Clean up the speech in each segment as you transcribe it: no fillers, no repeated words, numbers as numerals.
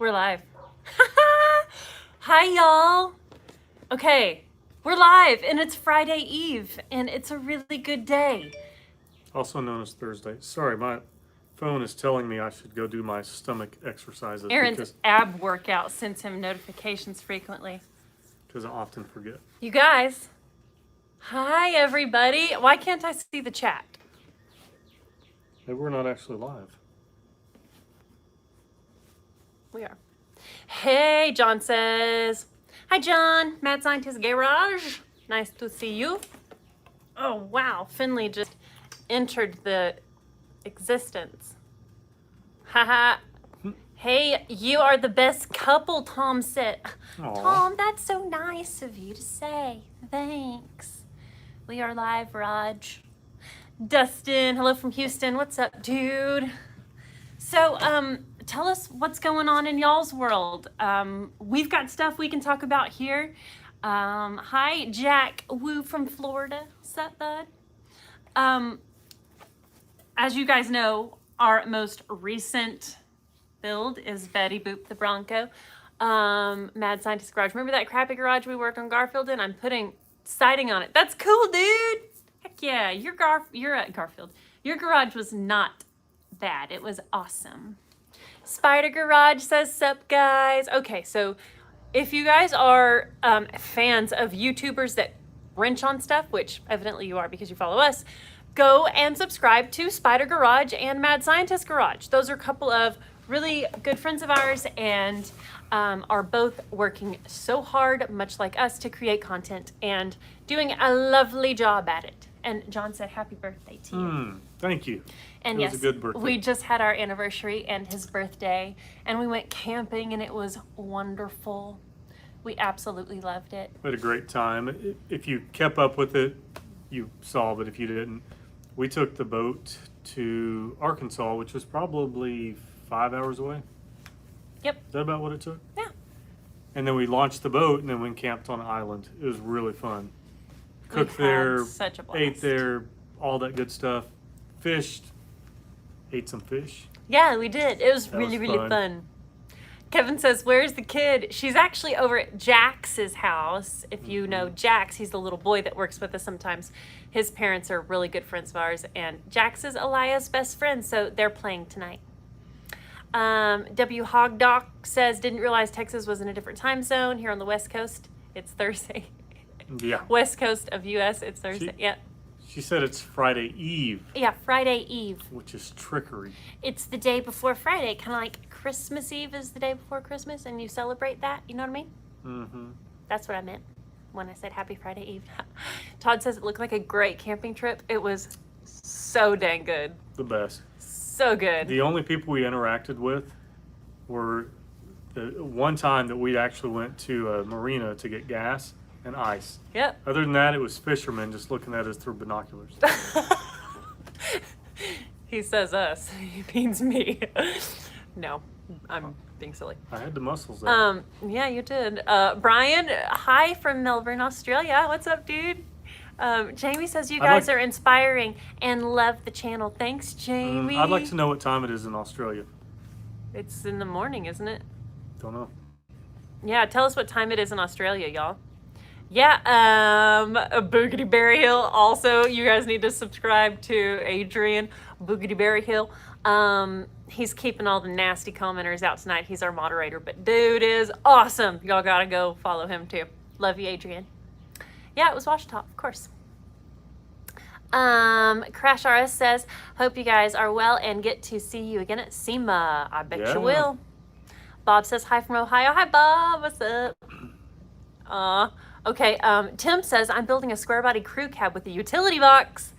We're live. Hi, y'all. Okay, we're live, and it's Friday Eve, and it's a really good day. Also known as Thursday. Sorry, my phone is telling me I should go do my stomach exercises Aaron's ab workout sends him notifications frequently. because I often forget. You guys, hi, everybody. Why can't I see the chat? Maybe we're not actually live. We are. Hey, John says. Hi, John. Mad Scientist Garage. Nice to see you. Oh, wow. Finley just entered the existence. Haha. Hey, you are the best couple, Tom said. Aw. Tom, that's so nice of you to say. Thanks. We are live, Raj. Dustin, hello from Houston. What's up, dude? So, tell us what's going on in y'all's world. We've got stuff we can talk about here. Hi, Jack Woo from Florida. What's up, bud? As you guys know, our most recent build is Betty Boop the Bronco. Mad Scientist Garage. Remember that crappy garage we worked on Garfield in? I'm putting siding on it. That's cool, dude. Heck yeah, you're at Garfield. Your garage was not bad. It was awesome. Spider Garage says, sup, guys. Okay, so if you guys are fans of YouTubers that wrench on stuff, which evidently you are because you follow us, go and subscribe to Spider Garage and Mad Scientist Garage. Those are a couple of really good friends of ours and are both working so hard, much like us, to create content and doing a lovely job at it. And John said, happy birthday to you. Thank you. And It yes, was a good birthday. we just had our anniversary and his birthday, and we went camping, and it was wonderful. We absolutely loved it. We had a great time. If you kept up with it, you saw, but if you didn't, we took the boat to Arkansas, which was probably 5 hours away. Yep. Is that about what it took? Yeah. And then we launched the boat, and then we camped on an island. It was really fun. We Cooked had there, such a blast. ate there, all that good stuff. Fished, ate some fish. Yeah, we did. It was That really, was really fun. Kevin says, where's the kid? She's actually over at Jax's house. If you know Jax, he's the little boy that works with us sometimes. His parents are really good friends of ours, and Jax is Elia's best friend, so they're playing tonight. W Hogdoc says, didn't realize Texas was in a different time zone. Here on the West Coast, it's Thursday. Yeah. West Coast of US, it's Thursday. Yeah. She said it's Friday Eve, Yeah, Friday Eve. which is trickery. It's the day before Friday, kind of like Christmas Eve is the day before Christmas, and you celebrate that. You know what I mean? Mm-hmm. That's what I meant when I said Happy Friday Eve. Todd says it looked like a great camping trip. It was so dang good. The best. So good. The only people we interacted with were the one time that we actually went to a marina to get gas and ice. Yep. Other than that, it was fishermen just looking at us through binoculars. He says us. He means me. No, I'm being silly. I had the muscles there. Yeah, you did. Brian, hi from Melbourne, Australia. What's up, dude? Jamie says you guys are inspiring and love the channel. Thanks, Jamie. I'd like to know what time it is in Australia. It's in the morning, isn't it? Don't know. Yeah, tell us what time it is in Australia, y'all. Yeah, Boogity Berry Hill. Also, you guys need to subscribe to Adrian Boogity Berry Hill. He's keeping all the nasty commenters out tonight. He's our moderator, but dude is awesome. Y'all gotta go follow him too. Love you, Adrian. Yeah, it was Washita, of course. Crash RS says, hope you guys are well and get to see you again at SEMA. I bet Yeah. you will. Bob says hi from Ohio. Hi, Bob. What's up? Okay, Tim says, I'm building a square body crew cab with a utility box.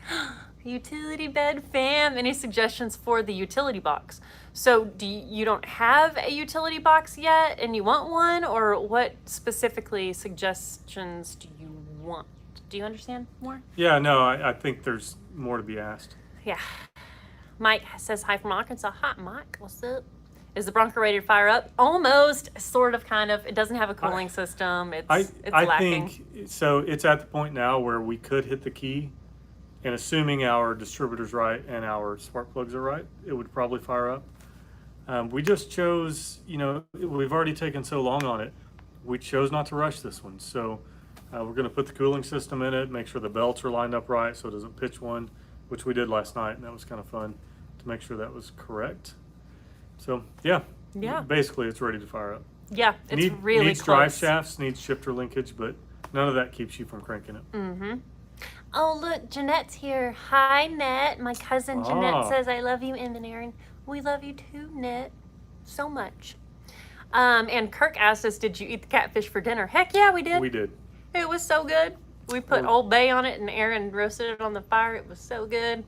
Utility bed fam. Any suggestions for the utility box? So you don't have a utility box yet and you want one, or what specifically suggestions do you want? Do you understand more? Yeah, no, I think there's more to be asked. Yeah. Mike says hi from Arkansas. Hi, Mike. What's up? Is the Bronco ready to fire up? Almost, sort of, kind of. It doesn't have a cooling system. It's I lacking. think, so it's at the point now where we could hit the key, and assuming our distributor's right and our spark plugs are right, it would probably fire up. We just chose, we've already taken so long on it. We chose not to rush this one. So we're going to put the cooling system in it, make sure the belts are lined up right so it doesn't pitch one, which we did last night, and that was kind of fun to make sure that was correct. So yeah, basically it's ready to fire up. Yeah, it's really needs close. Drive shafts, needs shifter linkage, but none of that keeps you from cranking it. Mm-hmm. Oh, look, Jeanette's here. Hi, Net. My cousin Jeanette says, I love you, Em and Aaron. We love you too, Net. So much. And Kirk asked us, did you eat the catfish for dinner? Heck yeah, we did. We did. It was so good. We put Old Bay on it, and Aaron roasted it on the fire. It was so good.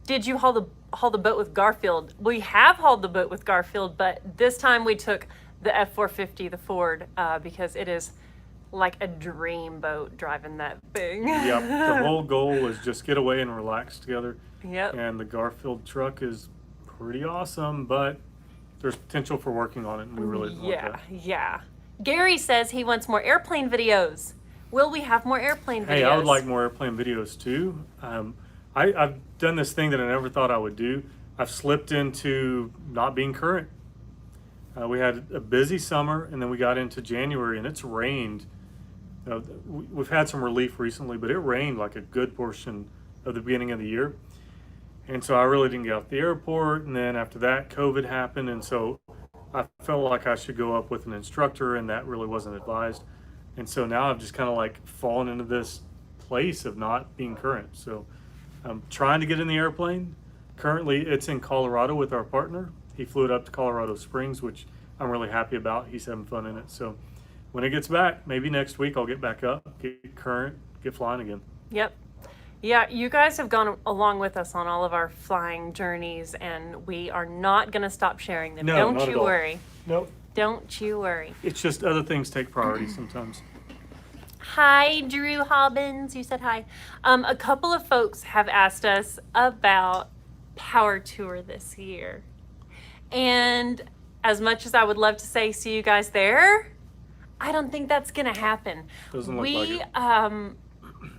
Did you haul the boat with Garfield? We have hauled the boat with Garfield, but this time we took the F-450, the Ford, because it is like a dream boat driving that thing. Yep. The whole goal is just get away and relax together. Yep. And the Garfield truck is pretty awesome, but there's potential for working on it, and we really want that. Yeah. Gary says he wants more airplane videos. Will we have more airplane videos? Hey, I would like more airplane videos too. I've done this thing that I never thought I would do. I've slipped into not being current. We had a busy summer, and then we got into January, and it's rained. We've had some relief recently, but it rained like a good portion of the beginning of the year. And so I really didn't get out the airport. And then after that, COVID happened. And so I felt like I should go up with an instructor, and that really wasn't advised. And so now I've just kind of like fallen into this place of not being current. So I'm trying to get in the airplane. Currently, it's in Colorado with our partner. He flew it up to Colorado Springs, which I'm really happy about. He's having fun in it. So when it gets back, maybe next week, I'll get back up, get current, get flying again. Yep. Yeah, you guys have gone along with us on all of our flying journeys, and we are not going to stop sharing them. No, Don't not you at all. worry. Nope. Don't you worry. It's just other things take priority sometimes. Hi, Drew Hobbins. You said hi. A couple of folks have asked us about Power Tour this year. And as much as I would love to say, see you guys there, I don't think that's going to happen. Doesn't look like it.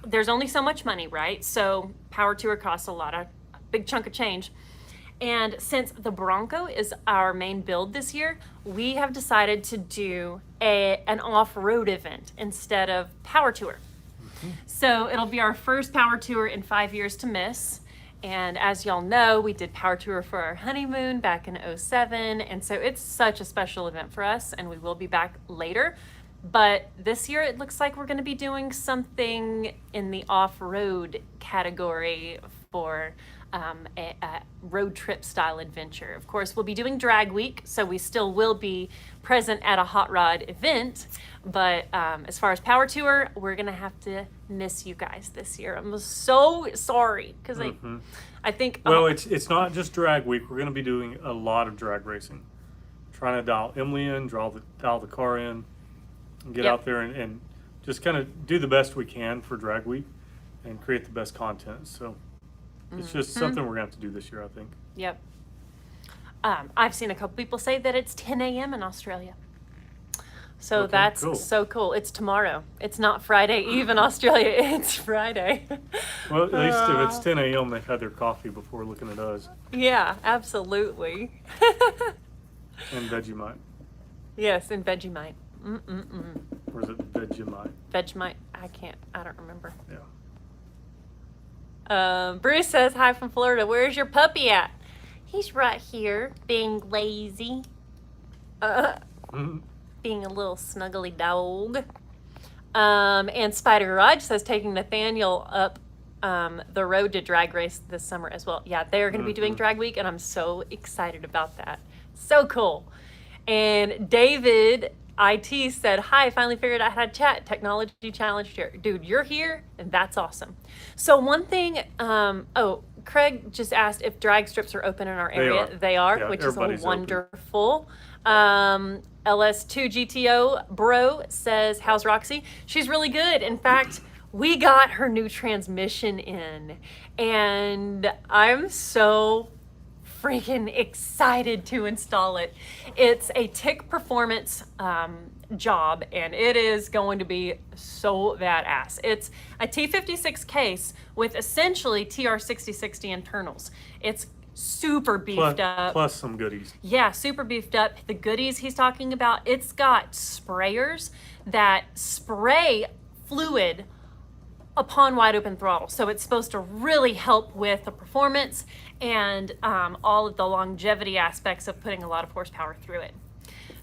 There's only so much money, right? So Power Tour costs a big chunk of change. And since the Bronco is our main build this year, we have decided to do an off-road event instead of Power Tour. So it'll be our first Power Tour in 5 years to miss. And as y'all know, we did Power Tour for our honeymoon back in 2007. And so it's such a special event for us, and we will be back later. But this year it looks like we're going to be doing something in the off-road category for a road trip style adventure. Of course, we'll be doing Drag Week, so we still will be present at a hot rod event. But as far as Power Tour, we're going to have to miss you guys this year. I'm so sorry because I think... Well, it's not just Drag Week. We're going to be doing a lot of drag racing. Trying to dial Emily in, dial the car in, and get out there and just kind of do the best we can for Drag Week and create the best content. So it's just something we're going to have to do this year, I think. Yep. I've seen a couple people say that it's 10 a.m. in Australia. So Okay, that's cool. so cool. It's tomorrow. It's not Friday Eve in Australia. It's Friday. Well, at least if it's 10 a.m., they've had their coffee before looking at us. Yeah, absolutely. And Vegemite. Yes, and Vegemite. Or is it Vegemite? Vegemite. I don't remember. Yeah. Bruce says, hi from Florida. Where's your puppy at? He's right here, being lazy. Being a little snuggly dog. And Spider Garage says, taking Nathaniel up the road to drag race this summer as well. Yeah, they're going to be doing Drag Week, and I'm so excited about that. So cool. And David IT said, hi, finally figured out how to chat. Technology challenge here. Dude, you're here, and that's awesome. So one thing, Craig just asked if drag strips are open in our area. They are, Yeah, which is everybody's wonderful. LS2GTO Bro says, how's Roxy? She's really good. In fact, we got her new transmission in, and I'm so freaking excited to install it. It's a TIC performance job, and it is going to be so badass. It's a T56 case with essentially TR6060 internals. It's super beefed up. Plus some goodies. Yeah, super beefed up. The goodies he's talking about, it's got sprayers that spray fluid upon wide open throttle. So it's supposed to really help with the performance and all of the longevity aspects of putting a lot of horsepower through it.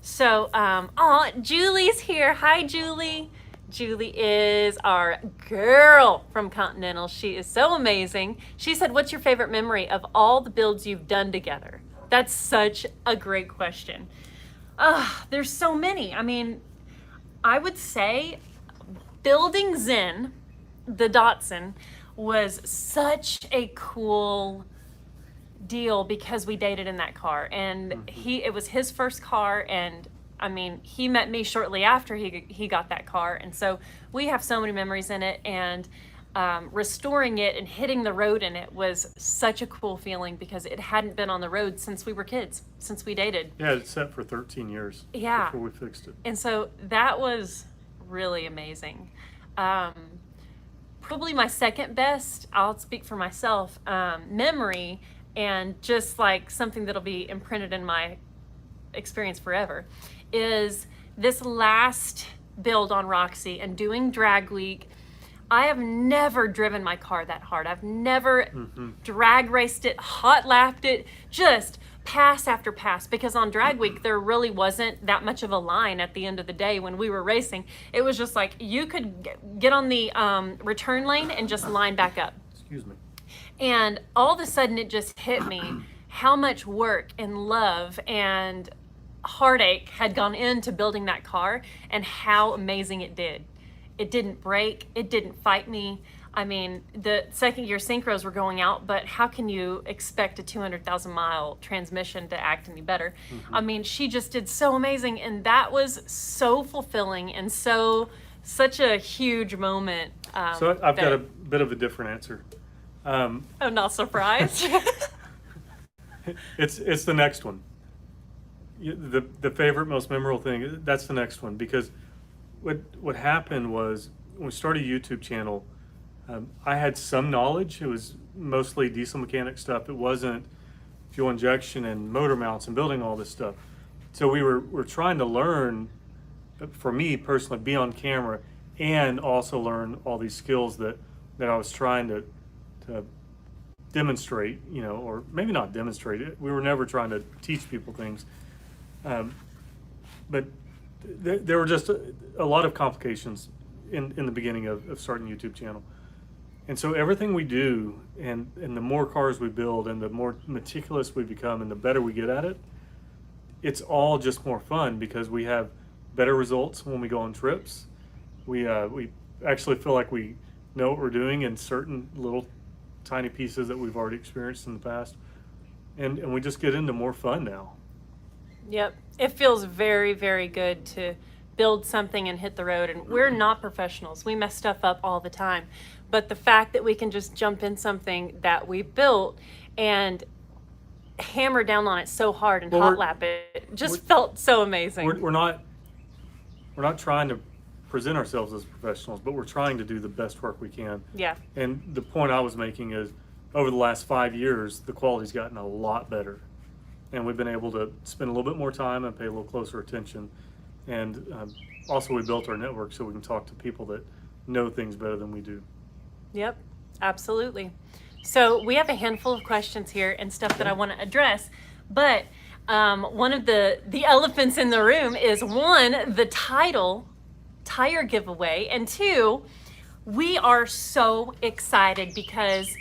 So, oh, Julie's here. Hi, Julie. Julie is our girl from Continental. She is so amazing. She said, what's your favorite memory of all the builds you've done together? That's such a great question. There's so many. I mean, I would say building Zen, the Datsun, was such a cool deal because we dated in that car, and it was his first car, and I mean, he met me shortly after he got that car, and so we have so many memories in it, and restoring it and hitting the road in it was such a cool feeling because it hadn't been on the road since we were kids, since we dated. Yeah, it's set for 13 years before we fixed it. And so that was really amazing. Probably my second best, I'll speak for myself, memory, and just like something that'll be imprinted in my experience forever, is this last build on Roxy and doing drag week. I have never driven my car that hard. I've never drag raced it, hot lapped it, just pass after pass, because on drag week there really wasn't that much of a line at the end of the day when we were racing. It was just like you could get on the return lane and just line back up. Excuse me. And all of a sudden it just hit me how much work and love and heartache had gone into building that car and how amazing it did. It didn't break, it didn't fight me. I mean, the second gear synchros were going out, but how can you expect a 200,000 mile transmission to act any better? I mean, she just did so amazing, and that was so fulfilling and such a huge moment. So I've got a bit of a different answer. I'm not surprised. It's the next one. The favorite, most memorable thing, that's the next one, because what happened was when we started a YouTube channel, I had some knowledge. It was mostly diesel mechanic stuff. It wasn't fuel injection and motor mounts and building all this stuff. So we're trying to learn, for me personally, be on camera and also learn all these skills that I was trying to demonstrate, or maybe not demonstrate it. We were never trying to teach people things. But there were just a lot of complications in the beginning of starting a YouTube channel. And so everything we do, and the more cars we build and the more meticulous we become and the better we get at it, it's all just more fun because we have better results when we go on trips. We actually feel like we know what we're doing in certain little tiny pieces that we've already experienced in the past. And we just get into more fun now. Yep. It feels very, very good to build something and hit the road. And we're not professionals. We mess stuff up all the time. But the fact that we can just jump in something that we built and hammer down on it so hard and hot lap it just felt so amazing. We're not trying to present ourselves as professionals, but we're trying to do the best work we can. Yeah. And the point I was making is over the last 5 years, the quality's gotten a lot better. And we've been able to spend a little bit more time and pay a little closer attention. And also we built our network so we can talk to people that know things better than we do. Yep, absolutely. So we have a handful of questions here and stuff that I want to address. But one of the elephants in the room is, one, the tire giveaway. And two, we are so excited because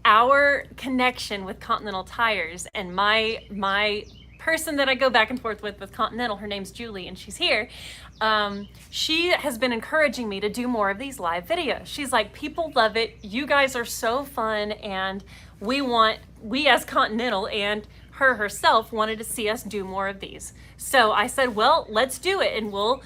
our connection with Continental Tires and my person that I go back and forth with Continental, her name's Julie, and she's here. She has been encouraging me to do more of these live videos. She's like, people love it. You guys are so fun, and we as Continental and her herself wanted to see us do more of these. So I said, well, let's do it, and we'll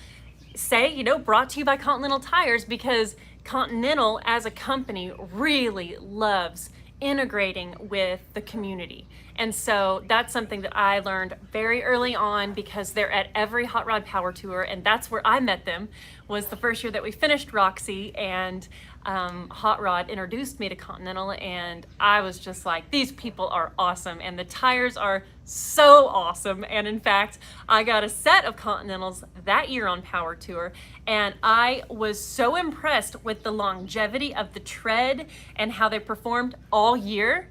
say, brought to you by Continental Tires, because Continental as a company really loves integrating with the community And so that's something that I learned very early on, because they're at every hot rod power tour, and that's where I met them. Was the first year that we finished Roxy, and Hot Rod introduced me to Continental, and I was just like, these people are awesome, and the tires are so awesome. And in fact, I got a set of Continentals that year on Power Tour, and I was so impressed with the longevity of the tread and how they performed all year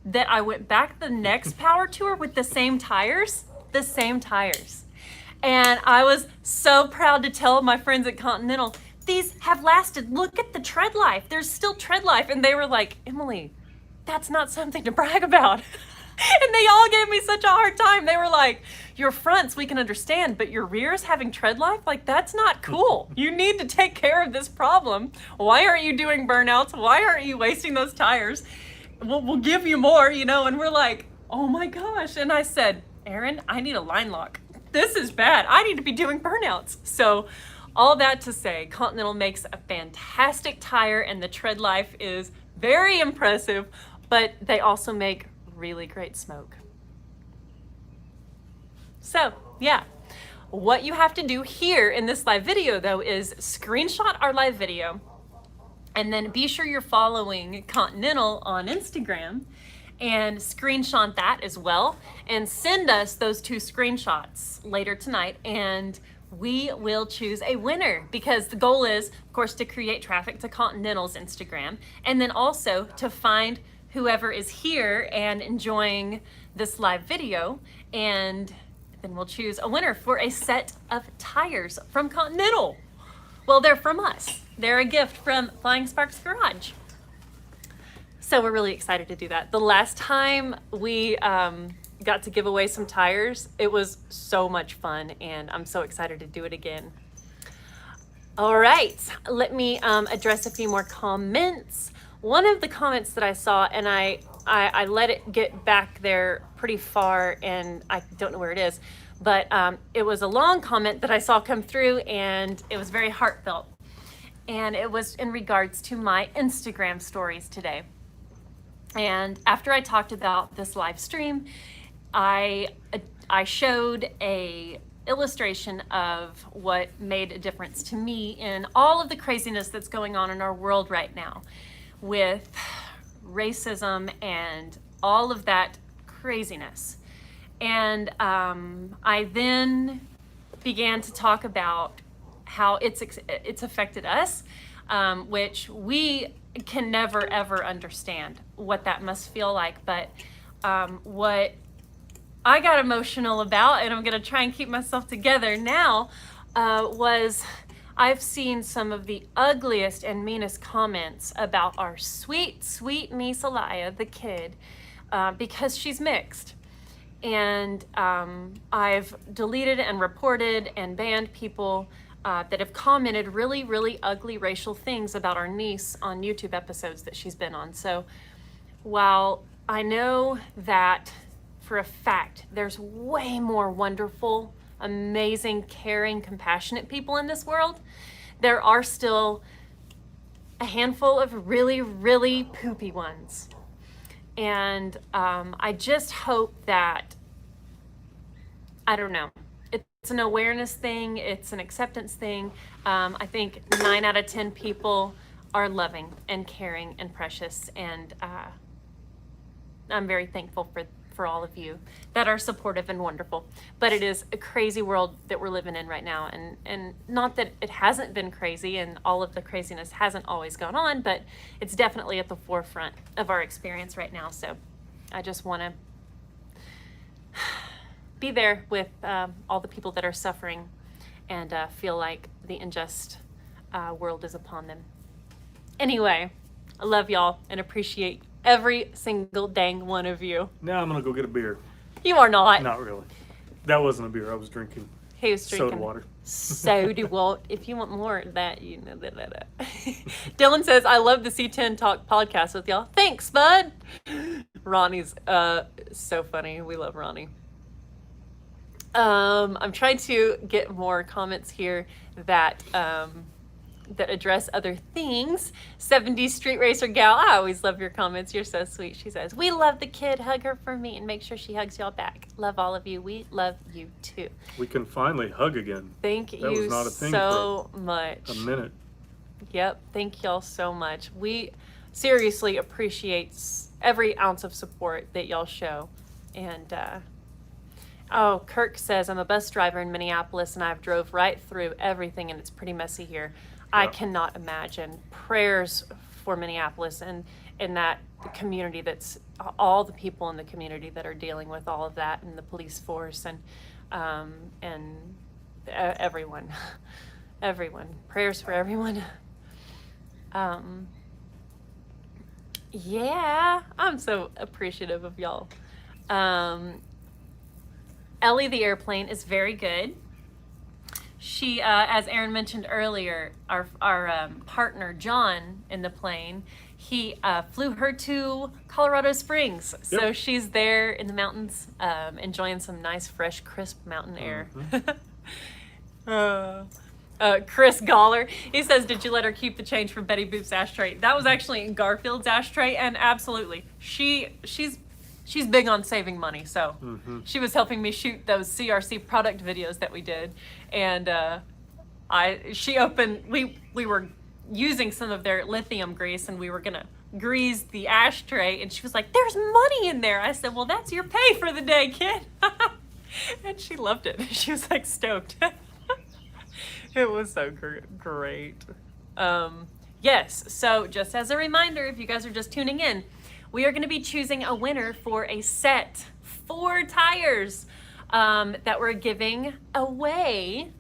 that I went back the next Power Tour with the same tires. And I was so proud to tell my friends at Continental, these have lasted. Look at the tread life. There's still tread life. And they were like, Emily, that's not something to brag about. And they all gave me such a hard time. They were like, your fronts we can understand, but your rears having tread life, like, that's not cool. You need to take care of this problem. Why aren't you doing burnouts? Why aren't you wasting those tires? We'll give you more, you know. And we're like, oh my gosh. And I said, Aaron, I need a line lock. This is bad. I need to be doing burnouts. So all that to say, Continental makes a fantastic tire, and the tread life is very impressive, but they also make really great smoke. So yeah, what you have to do here in this live video though is screenshot our live video, and then be sure you're following Continental on Instagram and screenshot that as well, and send us those 2 screenshots later tonight, and we will choose a winner, because the goal is, of course, to create traffic to Continental's Instagram, and then also to find whoever is here and enjoying this live video, and then we'll choose a winner for a set of tires from Continental. Well, they're from us. They're a gift from Flying Sparks Garage. So we're really excited to do that. The last time we got to give away some tires, it was so much fun, and I'm so excited to do it again. All right, let me address a few more comments. One of the comments that I saw, and I let it get back there pretty far, and I don't know where it is, but it was a long comment that I saw come through, and it was very heartfelt. And it was in regards to my Instagram stories today. And after I talked about this live stream, I showed a illustration of what made a difference to me in all of the craziness that's going on in our world right now, with racism and all of that craziness. And I then began to talk about how it's affected us, which we can never ever understand what that must feel like. But what I got emotional about, and I'm gonna try and keep myself together now, was I've seen some of the ugliest and meanest comments about our sweet, sweet niece Aliyah, the kid, because she's mixed. And I've deleted and reported and banned people that have commented really, really ugly racial things about our niece on YouTube episodes that she's been on. So while I know that for a fact there's way more wonderful, amazing, caring, compassionate people in this world, there are still a handful of really, really poopy ones. And I just hope that, I don't know, it's an awareness thing, it's an acceptance thing. I think 9 out of 10 people are loving and caring and precious, and I'm very thankful for all of you that are supportive and wonderful. But it is a crazy world that we're living in right now, and not that it hasn't been crazy and all of the craziness hasn't always gone on, but it's definitely at the forefront of our experience right now. So I just want to be there with all the people that are suffering and feel like the unjust world is upon them. Anyway, I love y'all and appreciate every single dang one of you. Now I'm gonna go get a beer. You are not. Not really. That wasn't a beer. I was drinking He was drinking soda water. Soda water. If you want more of that, you know that. Dylan says, I love the C10 Talk podcast with y'all. Thanks, bud. Ronnie's so funny. We love Ronnie. I'm trying to get more comments here that that address other things. 70s Street Racer Gal, I always love your comments. You're so sweet. She says, we love the kid. Hug her for me and make sure she hugs y'all back. Love all of you. We love you too. We can finally hug again. Thank That you was not a thing so much. A minute. Yep. Thank y'all so much. We seriously appreciate every ounce of support that y'all show. And, oh, Kirk says, I'm a bus driver in Minneapolis and I've drove right through everything and it's pretty messy here. I Yeah. cannot imagine. Prayers for Minneapolis and that community, that's all the people in the community that are dealing with all of that, and the police force and everyone. Everyone. Prayers for everyone. Yeah, I'm so appreciative of y'all. Ellie the airplane is very good. She, as Aaron mentioned earlier, our partner John in the plane, he flew her to Colorado Springs. So Yep. she's there in the mountains, enjoying some nice, fresh, crisp mountain air. Chris Goller, he says, did you let her keep the change from Betty Boop's ashtray? That was actually in Garfield's ashtray, and absolutely, she's big on saving money, so she was helping me shoot those CRC product videos that we did, and we were using some of their lithium grease, and we were gonna grease the ashtray, and she was like, there's money in there. I said, well, that's your pay for the day, kid. And she loved it. She was like stoked. It was so great. Yes, so just as a reminder, if you guys are just tuning in, we are going to be choosing a winner for a set 4 tires that we're giving away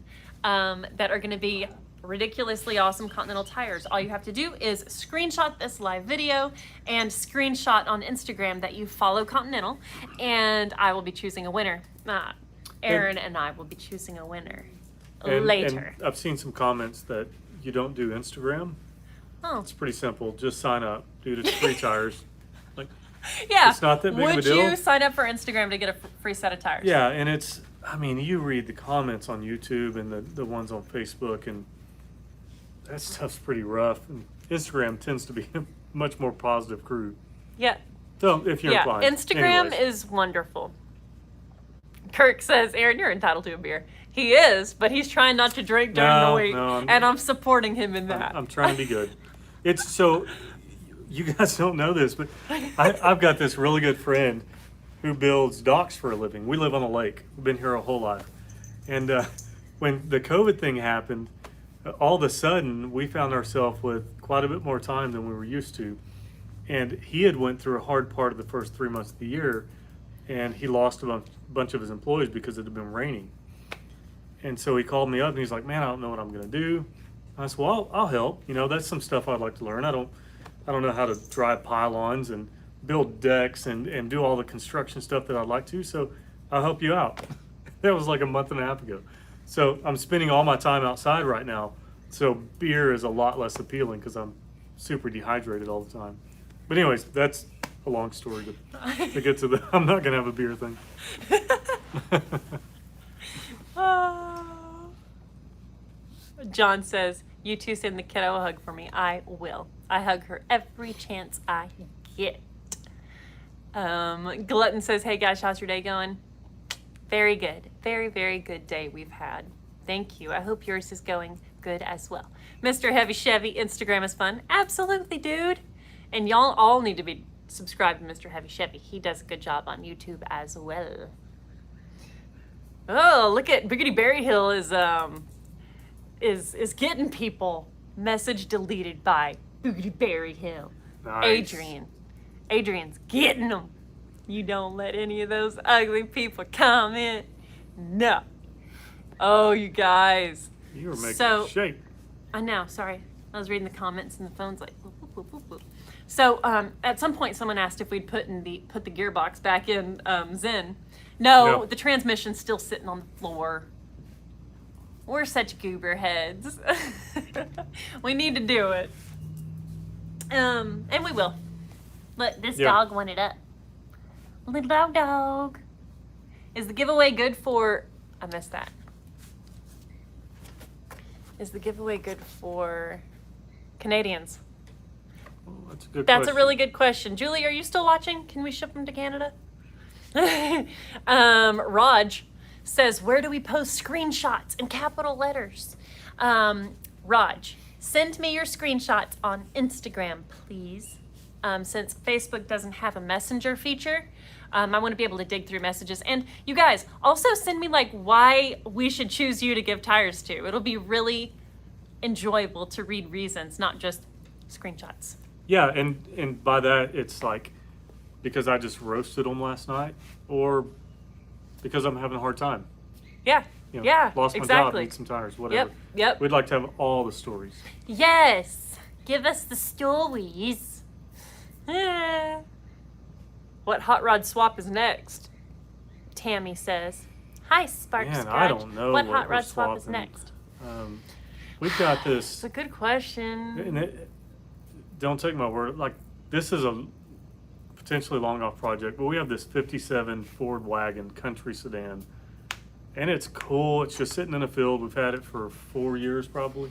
that are going to be ridiculously awesome Continental tires. All you have to do is screenshot this live video and screenshot on Instagram that you follow Continental, and I will be choosing a winner. Aaron and I will be choosing a winner later. And I've seen some comments that you don't do Instagram. Oh. It's pretty simple. Just sign up. Dude, it's free tires. Like, yeah. it's not that big of a Would deal. you sign up for Instagram to get a free set of tires? Yeah, and it's, I mean, you read the comments on YouTube and the ones on Facebook, and that stuff's pretty rough. And Instagram tends to be a much more positive crew. Yeah. So if you're inclined. Instagram Anyways. is wonderful. Kirk says, Aaron, you're entitled to a beer. He is, but he's trying not to drink during the week, and I'm supporting him in that. I'm trying to be good. It's so, you guys don't know this, but I've got this really good friend who builds docks for a living. We live on a lake. We've been here our whole life. And when the COVID thing happened, all of a sudden we found ourselves with quite a bit more time than we were used to. And he had went through a hard part of the first 3 months of the year, and he lost a bunch of his employees because it had been raining. And so he called me up and he's like, man, I don't know what I'm going to do. I said, well, I'll help. You know, that's some stuff I'd like to learn. I don't know how to drive pylons and build decks and do all the construction stuff that I'd like to. So I'll help you out. That was like a month and a half ago. So I'm spending all my time outside right now. So beer is a lot less appealing because I'm super dehydrated all the time. But anyways, that's a long story to get to the, I'm not going to have a beer thing. John says, you two send the kiddo a hug for me. I will. I hug her every chance I get. Glutton says, hey guys, how's your day going? Very good. Very, very good day we've had. Thank you. I hope yours is going good as well. Mr. Heavy Chevy, Instagram is fun. Absolutely, dude. And y'all all need to be subscribed to Mr. Heavy Chevy. He does a good job on YouTube as well. Oh, look at Biggity Berry Hill is getting people. Message deleted by Biggity Berry Hill. Nice. Adrian's getting them. You don't let any of those ugly people comment. No. Oh, you guys. You were making So- shape. I know, sorry. I was reading the comments and the phone's like, whoop, whoop, whoop, whoop, whoop. So at some point someone asked if we'd put the gearbox back in Zen. No, the transmission's still sitting on the floor. We're such goober heads. We need to do it. And we will. Look, this dog won it up. Little dog. Is the giveaway good for... I missed that. Is the giveaway good for Canadians? Well, that's a good That's question. a really good question. Julie, are you still watching? Can we ship them to Canada? Raj says, where do we post screenshots in capital letters? Raj, send me your screenshots on Instagram, please. Since Facebook doesn't have a messenger feature, I want to be able to dig through messages. And you guys, also send me like why we should choose you to give tires to. It'll be really enjoyable to read reasons, not just screenshots. Yeah, and by that it's like because I just roasted them last night, or because I'm having a hard time. Yeah. You know, Yeah. lost my job, Exactly. need some tires, whatever. Yep. We'd like to have all the stories. Yes. Give us the stories. What hot rod swap is next? Tammy says. Hi, Spark Man, Scratch. I don't know What what hot we're rod swap is swapping. next? We've got this. It's a good question. And don't take my word. Like, this is a potentially long off project, but we have this 57 Ford wagon country sedan, and it's cool. It's just sitting in a field. We've had it for 4 years probably,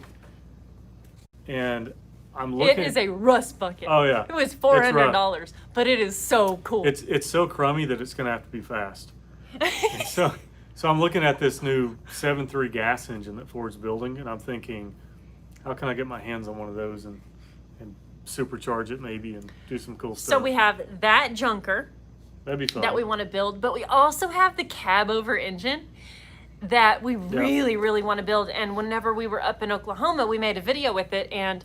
and I'm looking. It is a rust bucket. Oh yeah, It was It's $400, but it is so cool. It's so crummy that it's gonna have to be fast. And so I'm looking at this new 7.3 gas engine that Ford's building, and I'm thinking, how can I get my hands on one of those and supercharge it maybe and do some cool stuff. So we have that junker That'd be fun. that we want to build, but we also have the cab over engine that we really, really want to build. And whenever we were up in Oklahoma, we made a video with it, and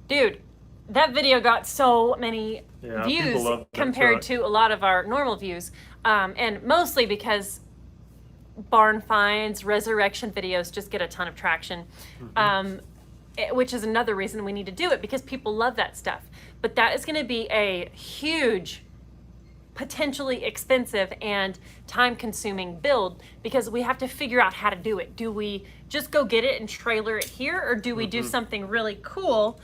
dude, that video got so many Yeah, views people love that compared truck. to a lot of our normal views, and mostly because barn finds, resurrection videos just get a ton of traction, which is another reason we need to do it, because people love that stuff. But that is going to be a huge, potentially expensive and time-consuming build, because we have to figure out how to do it. Do we just go get it and trailer it here, or do we do something really cool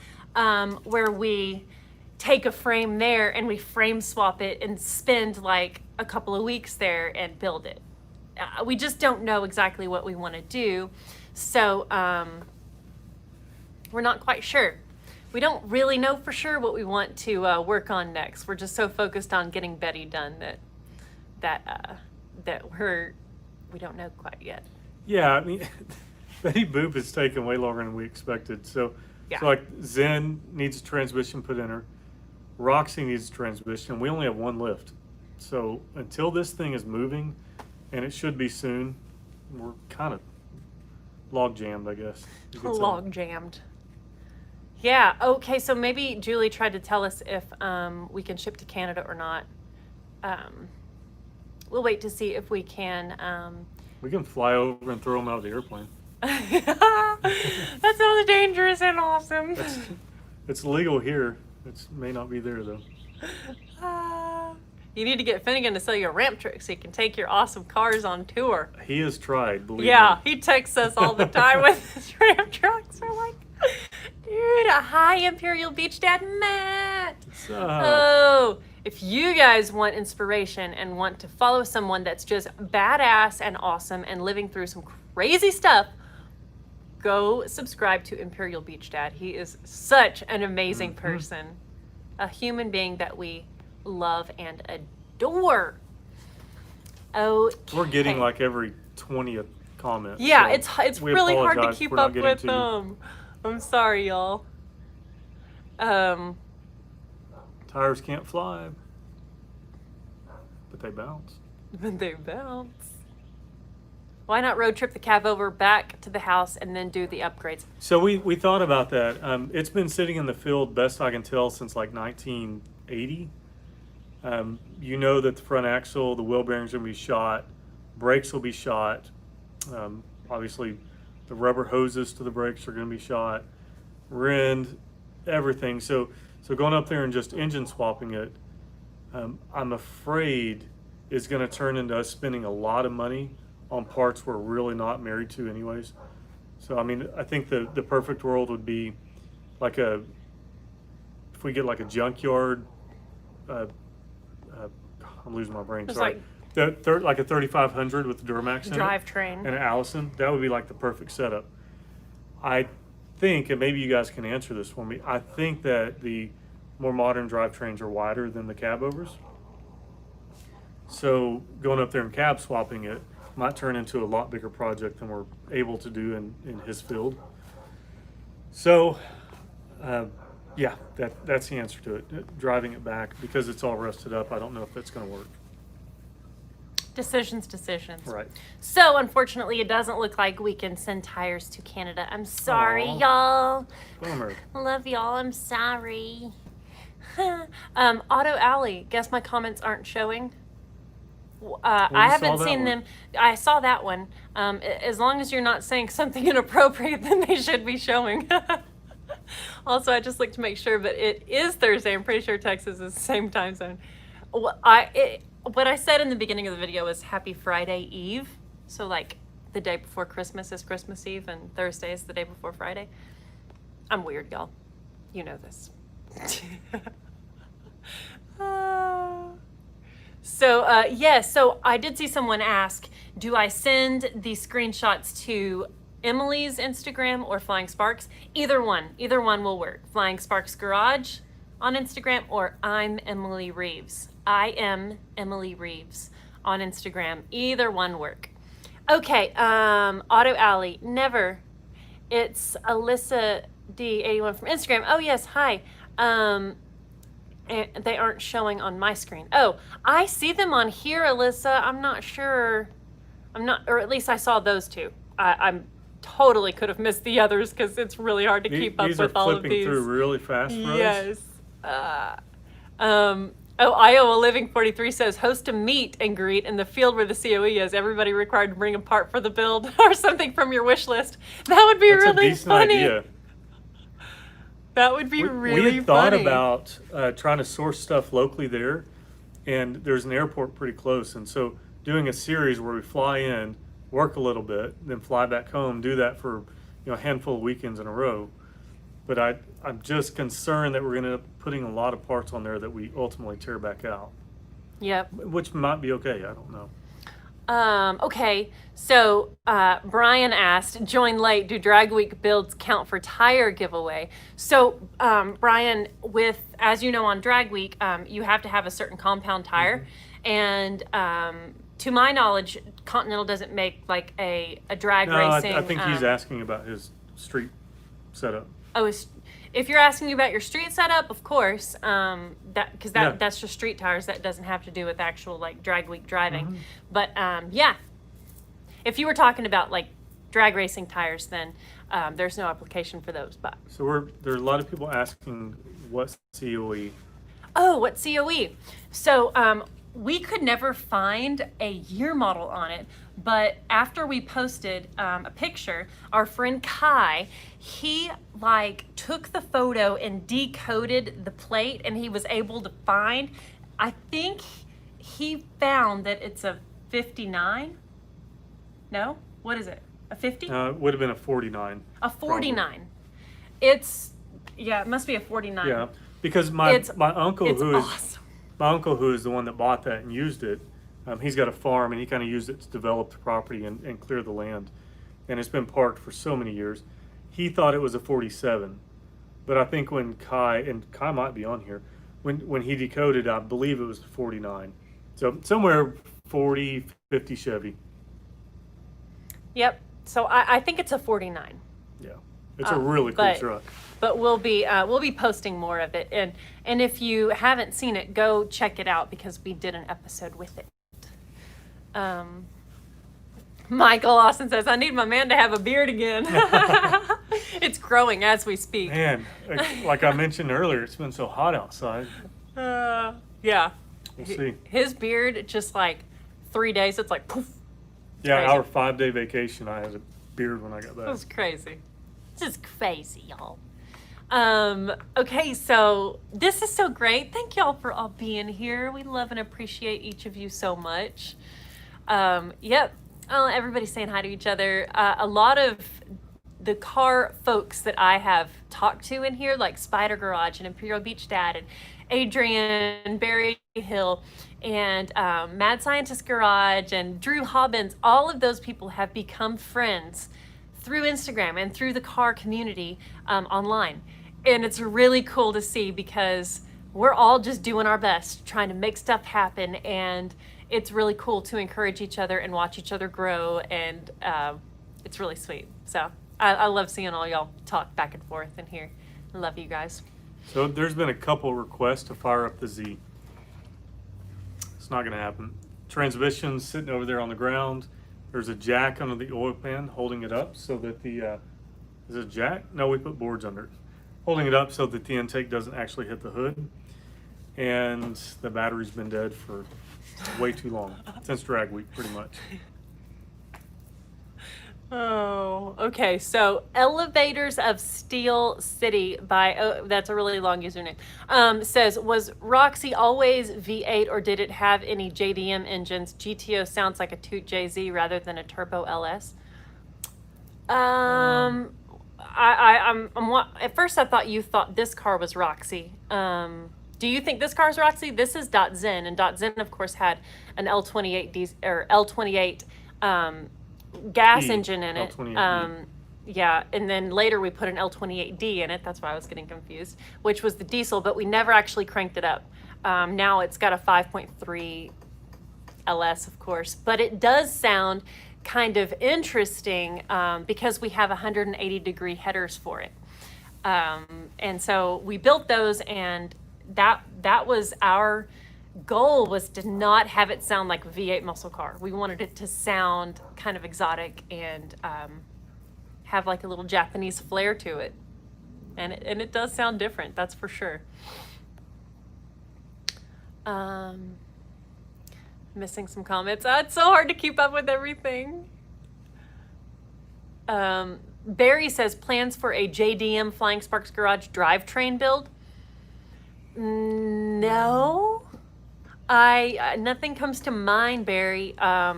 where we take a frame there and we frame swap it and spend like a couple of weeks there and build it? We just don't know exactly what we want to do, so we're not quite sure. We don't really know for sure what we want to work on next. We're just so focused on getting Betty done that we don't know quite yet. Yeah, I mean, Betty Boop has taken way longer than we expected. So like Zen needs a transmission put in her. Roxy needs a transmission. We only have one lift. So until this thing is moving, and it should be soon, we're kind of log jammed, I guess. you could say. Log jammed. Yeah. Okay. So maybe Julie tried to tell us if we can ship to Canada or not. We'll wait to see if we can. We can fly over and throw them out of the airplane. That sounds dangerous and awesome. It's legal here. It may not be there though. You need to get Finnegan to sell you a ramp truck so you can take your awesome cars on tour. He has tried, believe Yeah, me. he texts us all the time with his ramp trucks. We're like, dude, hi, Imperial Beach Dad Matt. Oh, if you guys want inspiration and want to follow someone that's just badass and awesome and living through some crazy stuff, go subscribe to Imperial Beach Dad. He is such an amazing person, a human being that we love and adore. Okay. We're getting like every 20th comment. Yeah, so it's we really hard to apologize keep for not up getting with to you. them. I'm sorry, y'all. Tires can't fly, but they bounce. But they bounce. Why not road trip the cab over back to the house and then do the upgrades? So we thought about that. It's been sitting in the field, best I can tell, since like 1980. You know that the front axle, the wheel bearings will be shot, brakes will be shot. Obviously, the rubber hoses to the brakes are going to be shot, rind, everything. So going up there and just engine swapping it, I'm afraid is going to turn into us spending a lot of money on parts we're really not married to anyways. So I mean, I think the perfect world would be like if we get like a junkyard, I'm losing my brain, It's sorry. Like a 3500 with the Duramax in it Drivetrain. and an Allison, that would be like the perfect setup. I think, and maybe you guys can answer this for me, I think that the more modern drivetrains are wider than the cab overs. So going up there and cab swapping it might turn into a lot bigger project than we're able to do in his field. So, yeah, that's the answer to it. Driving it back, because it's all rusted up, I don't know if that's going to work. Decisions. Right. So unfortunately, it doesn't look like we can send tires to Canada. I'm sorry, Aw. y'all. Bummer. Love y'all. I'm sorry. Auto Alley. Guess my comments aren't showing. I you haven't saw that seen one. them. I saw that one. As long as you're not saying something inappropriate, then they should be showing. Also, I just looked to make sure, but it is Thursday. I'm pretty sure Texas is the same time zone. What I said in the beginning of the video was Happy Friday Eve. So like the day before Christmas is Christmas Eve and Thursday is the day before Friday. I'm weird, y'all. You know this. So I did see someone ask, do I send the screenshots to Emily's Instagram or Flying Sparks? Either one will work. Flying Sparks Garage on Instagram, or I'm Emily Reeves. I am Emily Reeves on Instagram. Either one work. Okay, Auto Alley, never. It's Alyssa D81 from Instagram. Oh yes, hi. And they aren't showing on my screen. Oh, I see them on here, Alyssa. I'm not sure. Or at least I saw those two. I'm totally could have missed the others because it's really hard to keep up with all of these. These are flipping through really fast for us. Yes. Iowa Living 43 says, host a meet and greet in the field where the COE is. Everybody required to bring a part for the build or something from your wish list. That would be That's really a decent funny. idea. That would be really We had thought funny. about trying to source stuff locally there, and there's an airport pretty close, and so doing a series where we fly in, work a little bit, then fly back home, do that for a handful of weekends in a row. But I'm just concerned that we're going to end up putting a lot of parts on there that we ultimately tear back out. Yep. Which might be okay. I don't know. Okay, so Brian asked, join late, do Drag Week builds count for tire giveaway? So Brian, as you know, on Drag Week, you have to have a certain compound tire. Mm-hmm. And to my knowledge, Continental doesn't make like a drag racing. I think he's asking about his street setup. Oh, if you're asking about your street setup, of course, that's just street tires. That doesn't have to do with actual like drag week driving. Mm-hmm. But yeah, if you were talking about like drag racing tires, then there's no application for those. But so there are a lot of people asking what COE. Oh, what COE? So we could never find a year model on it, but after we posted a picture, our friend Kai, he like took the photo and decoded the plate, and he was able to find, I think he found that it's a 59. No, what is it? A 50? It would have been a 49. A 49. Probably. It must be a 49. Yeah, because my uncle awesome. My uncle, who is the one that bought that and used it, he's got a farm, and he kind of used it to develop the property and clear the land. And it's been parked for so many years. He thought it was a 47. But I think when Kai might be on here, when he decoded, I believe it was 49. So somewhere 40, 50 Chevy. Yep. So I think it's a 49. Yeah. It's a really cool truck. But we'll be posting more of it, and if you haven't seen it, go check it out because we did an episode with it. Michael Austin says, "I need my man to have a beard again." It's growing as we speak. Man, like I mentioned earlier, it's been so hot outside. Yeah. We'll see. His beard, just like 3 days, it's like poof. Yeah, crazy. our 5-day vacation, I had a beard when I got back. It was crazy. This is crazy, y'all. Okay, so this is so great. Thank y'all for all being here. We love and appreciate each of you so much. Yep. Oh, everybody's saying hi to each other. A lot of the car folks that I have talked to in here, like Spider Garage and Imperial Beach Dad and Adrian, Barry Hill, and Mad Scientist Garage and Drew Hobbins, all of those people have become friends through Instagram and through the car community online. And it's really cool to see because we're all just doing our best, trying to make stuff happen. And it's really cool to encourage each other and watch each other grow. And it's really sweet. So I love seeing all y'all talk back and forth in here. I love you guys. So there's been a couple requests to fire up the Z. It's not going to happen. Transmission's sitting over there on the ground. There's a jack under the oil pan holding it up so that the, is it a jack? No, we put boards under it. Holding it up so that the intake doesn't actually hit the hood. And the battery's been dead for way too long, since drag week pretty much. Oh, okay. So Elevators of Steel City by, oh, that's a really long username, says, was Roxy always V8 or did it have any JDM engines? GTO sounds like a Toot JZ rather than a Turbo LS. I'm at first I thought you thought this car was Roxy. Do you think this car is Roxy? This is .Zen, and .Zen of course had an L28 or L28 gas engine in it. Yeah, and then later we put an L28D in it. That's why I was getting confused, which was the diesel, but we never actually cranked it up. Now it's got a 5.3 LS, of course, but it does sound kind of interesting because we have 180-degree headers for it. And so we built those, and that was our goal, was to not have it sound like a V8 muscle car. We wanted it to sound kind of exotic and have like a little Japanese flair to it. And it does sound different, that's for sure. Missing some comments. It's so hard to keep up with everything. Barry says, plans for a JDM Flying Sparks Garage drivetrain build? No. Nothing comes to mind, Barry. I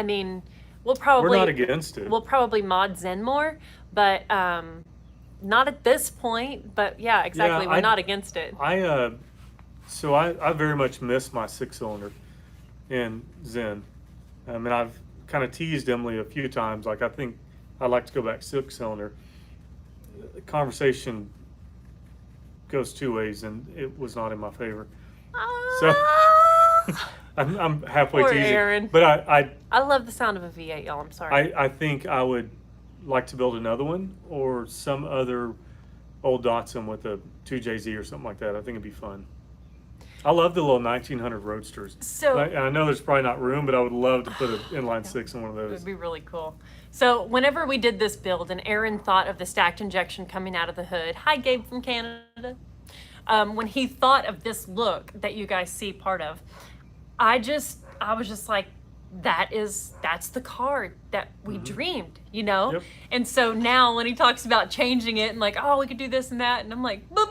mean, we're not against it. We'll probably mod Zen more, but not at this point. But yeah, exactly. We're not against it. So I very much miss my 6-cylinder in Zen. I mean, I've kind of teased Emily a few times. Like, I think I'd like to go back 6-cylinder. The conversation goes two ways, and it was not in my favor. So I'm halfway Poor teasing. Aaron. But I love the sound of a V8, y'all. I'm sorry. I think I would like to build another one or some other old Datsun with a 2JZ or something like that. I think it'd be fun. I love the little 1900 Roadsters. So I know there's probably not room, but I would love to put an inline 6 in one of it those. would be really cool. So whenever we did this build and Aaron thought of the stacked injection coming out of the hood, hi Gabe from Canada, when he thought of this look that you guys see part of, I was just like, that's the car that we dreamed, you know? Yep. And so now when he talks about changing it and like, oh, we could do this and that, and I'm like, but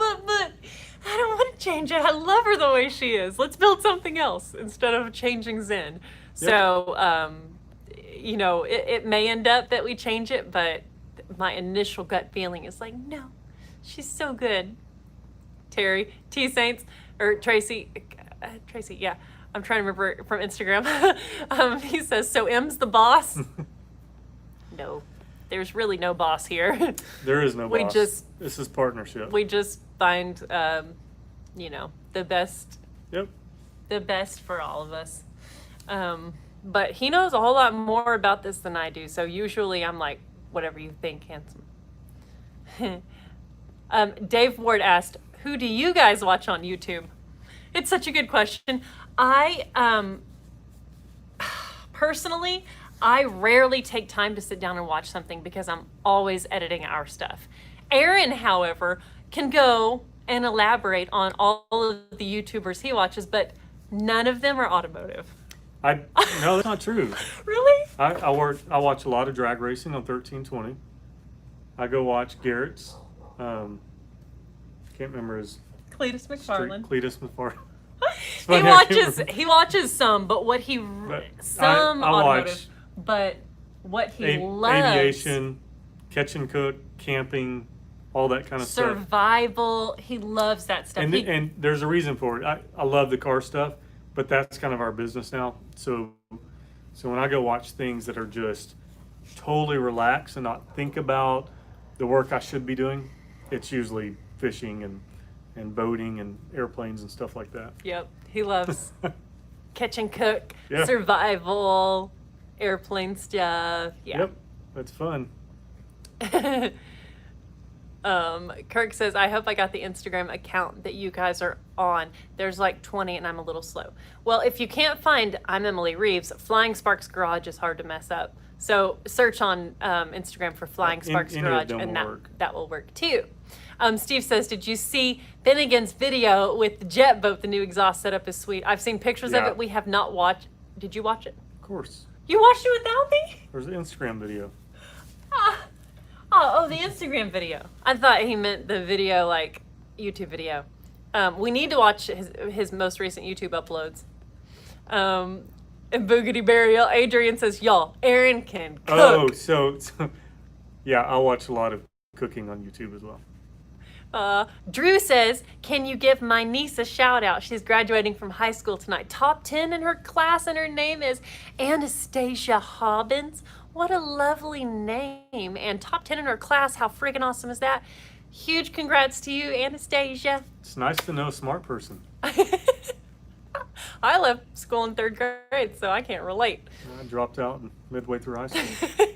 I don't want to change it. I love her the way she is. Let's build something else instead of changing Zen. Yep. So, you know, it may end up that we change it, but my initial gut feeling is like, no, she's so good. Terry, T-Saints, or Tracy, yeah. I'm trying to remember from Instagram. He says, so M's the boss? No, there's really no boss here. There is no boss. This is partnership. We just find, you know, the best. Yep. The best for all of us. But he knows a whole lot more about this than I do. So usually I'm like, whatever you think, handsome. Dave Ward asked, who do you guys watch on YouTube? It's such a good question. Personally, I rarely take time to sit down and watch something because I'm always editing our stuff. Aaron, however, can go and elaborate on all of the YouTubers he watches, but none of them are automotive. No, that's not true. Really? I watch a lot of drag racing on 1320. I go watch Garrett's. Can't remember his. Cletus McFarland. Cletus McFarland. He watches some, but what he some automotive, watch but what he loves, aviation, catch and cook, camping, all that kind of survival. He loves that stuff. And there's a reason for it. I love the car stuff, but that's kind of our business now. So when I go watch things that are just totally relax and not think about the work I should be doing, it's usually fishing and boating and airplanes and stuff like that. Yep. He loves catch and cook, Yeah. survival, airplane stuff. Yeah. Yep, that's fun. Kirk says, I hope I got the Instagram account that you guys are on. There's like 20 and I'm a little slow. Well, if you can't find I'm Emily Reeves, Flying Sparks Garage is hard to mess up. So search on Instagram for Flying Sparks any of Garage them and will work. that will work too. Steve says, did you see Finnegan's video with the jet boat? The new exhaust setup is sweet. I've seen pictures of Yeah. it. We have not watched. Did you watch it? Of course. You watched it without me? There's an Instagram video. Oh, the Instagram video. I thought he meant the video, like YouTube video. We need to watch his most recent YouTube uploads. And Boogity Burial. Adrian says, y'all, Aaron can cook. Oh, so yeah, I'll watch a lot of cooking on YouTube as well. Drew says, can you give my niece a shout out? She's graduating from high school tonight. Top 10 in her class, and her name is Anastasia Hobbins. What a lovely name. And top 10 in her class. How friggin' awesome is that? Huge congrats to you, Anastasia. It's nice to know a smart person. I left school in 3rd grade, so I can't relate. I dropped out midway through high school.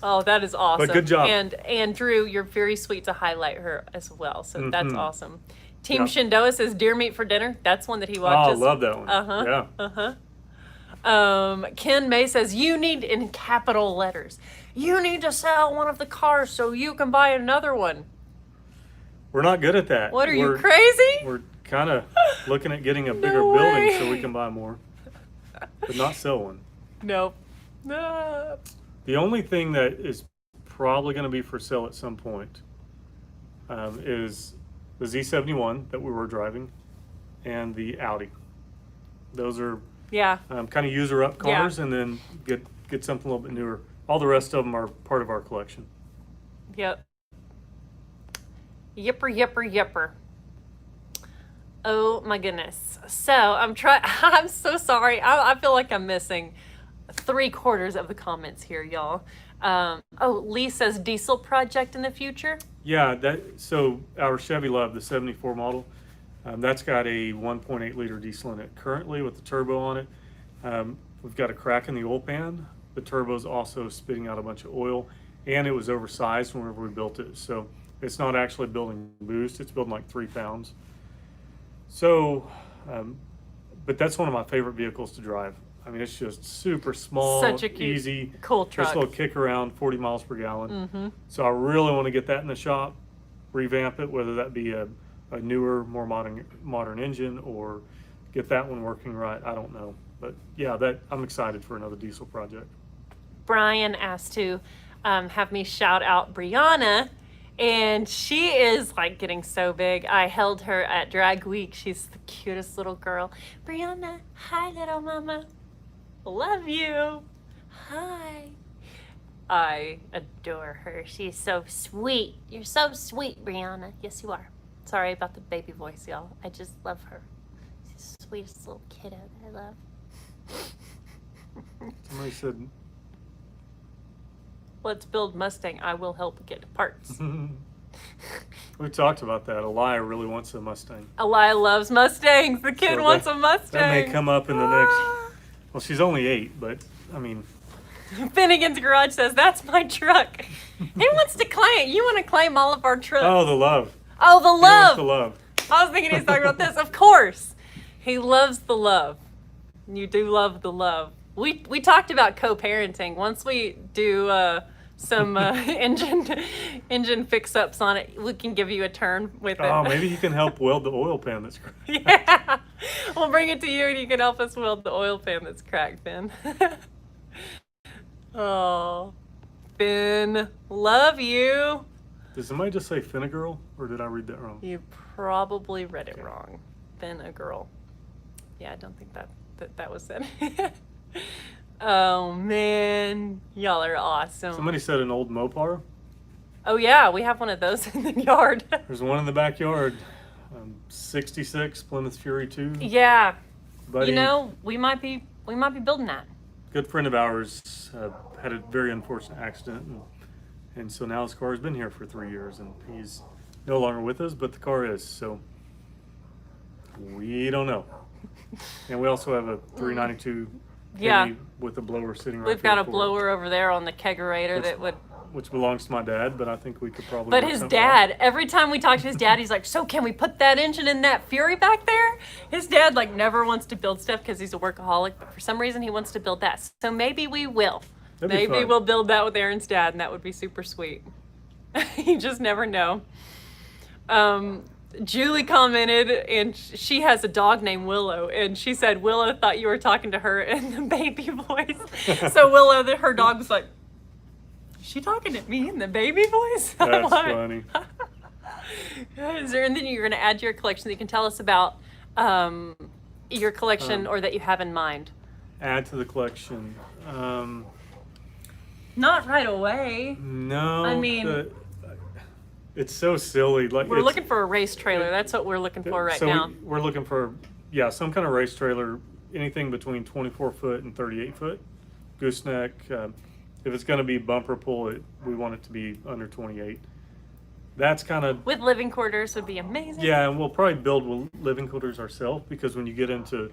Oh, that is awesome. But good job. And Drew, you're very sweet to highlight her as well. So that's Mhm. awesome. Team Yep. Shindoa says deer meat for dinner. That's one that he Oh, watches. I love that one. Uh-huh. Yeah. Ken May says, you need, in capital letters, you need to sell one of the cars so you can buy another one. We're not good at that. What, are you We're- crazy? We're kind of looking at getting a bigger way. building so we can buy more, but not sell one. Nope. No. The only thing that is probably going to be for sale at some point is the Z71 that we were driving and the Audi. Those are Yeah. kind of user up cars, and then get something a little bit newer. All the rest of them are part of our collection. Yep. Yipper. Oh my goodness. So I'm so sorry. I feel like I'm missing 3/4 of the comments here, y'all. Lee says diesel project in the future. Yeah, so our Chevy Love, the 74 model, that's got a 1.8 liter diesel in it currently with the turbo on it. We've got a crack in the oil pan. The turbo's also spitting out a bunch of oil, and it was oversized whenever we built it. So it's not actually building boost, it's building like 3 pounds. So, but that's one of my favorite vehicles to drive. I mean, it's just super small, Such a cute, easy, cool just truck. a little kick around, 40 miles per gallon. Mm-hmm. So I really want to get that in the shop, revamp it, whether that be a newer, more modern engine, or get that one working right. I don't know, but yeah, I'm excited for another diesel project. Brian asked to have me shout out Brianna, and she is like getting so big. I held her at Drag Week. She's the cutest little girl. Brianna, hi little mama. Love you. Hi. I adore her. She's so sweet. You're so sweet, Brianna. Yes, you are. Sorry about the baby voice, y'all. I just love her. She's the sweetest little kiddo that I love. Somebody said, Let's build Mustang. I will help get parts. we talked about that. Elia really wants a Mustang. Elia loves Mustangs. The kid So wants a Mustang. That may come up in the next, well, she's only 8, but I mean, Finnegan's Garage says, that's my truck. He wants to claim. You want to claim all of our trucks. oh, the love. Oh, the He wants love. the love. I was thinking he was talking about this. Of course. He loves the love. You do love the love. We talked about co-parenting. Once we do some engine fix-ups on it, we can give you a turn with it. Oh, maybe he can help weld the oil pan that's cracked. Yeah. We'll bring it to you and you can help us weld the oil pan that's cracked, Ben. Oh, Ben, love you. Did somebody just say Finnegan, or did I read that wrong? You probably read it wrong. Ben, a girl. Yeah, I don't think that was it. Oh man, y'all are awesome. Somebody said an old Mopar. Oh yeah, we have one of those in the yard. There's one in the backyard. 66 Plymouth Fury 2. Yeah, Buddy. you know, we might be building that. good friend of ours had a very unfortunate accident, and so now his car has been here for 3 years, and he's no longer with us, but the car is. So we don't know. And we also have a 392 Yeah. Penny with a blower sitting right We've there got a for it, blower over there on the kegerator that would. which belongs to my dad, but I think we could probably. But work his something out. dad, every time we talk to his dad, he's like, "So can we put that engine in that Fury back there?" His dad like never wants to build stuff because he's a workaholic, but for some reason he wants to build that. So maybe we will. That'd be Maybe fun. we'll build that with Aaron's dad, and that would be super sweet. You just never know. Julie commented, and she has a dog named Willow, and she said Willow thought you were talking to her in the baby voice. So Willow, her dog, was like, "Is she talking to me in the baby voice?" That's What? funny. Is there anything you're going to add to your collection that you can tell us about your collection or that you have in mind? Add to the collection. Not right away. No. I mean- it's so silly. Like We're it's- looking for a race trailer. That's what we're looking for right so now. we're looking for, some kind of race trailer, anything between 24 foot and 38 foot. Gooseneck. If it's going to be bumper pull, we want it to be under 28. That's kind of, With living quarters would be amazing. yeah, and we'll probably build living quarters ourselves, because when you get into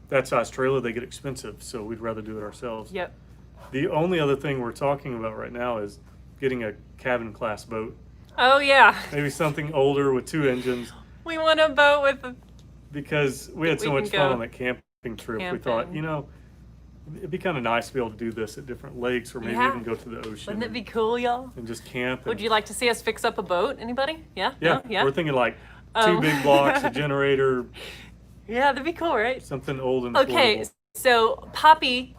that size trailer, they get expensive. So we'd rather do it ourselves. Yep. The only other thing we're talking about right now is getting a cabin class boat. Oh, yeah. Maybe something older with 2 engines, We want a boat with a... because we had so We much can fun go on that camping trip. We thought, camping. it'd be kind of nice to be able to do this at different lakes, or maybe Yeah. even go to the ocean. Wouldn't it be cool, y'all? and just camp. Would you like to see us fix up a boat? Anybody? Yeah? Yeah, No? Yeah? we're thinking like 2 big blocks, a generator, Yeah, that'd be cool, right? something old and Okay, affordable. so Poppy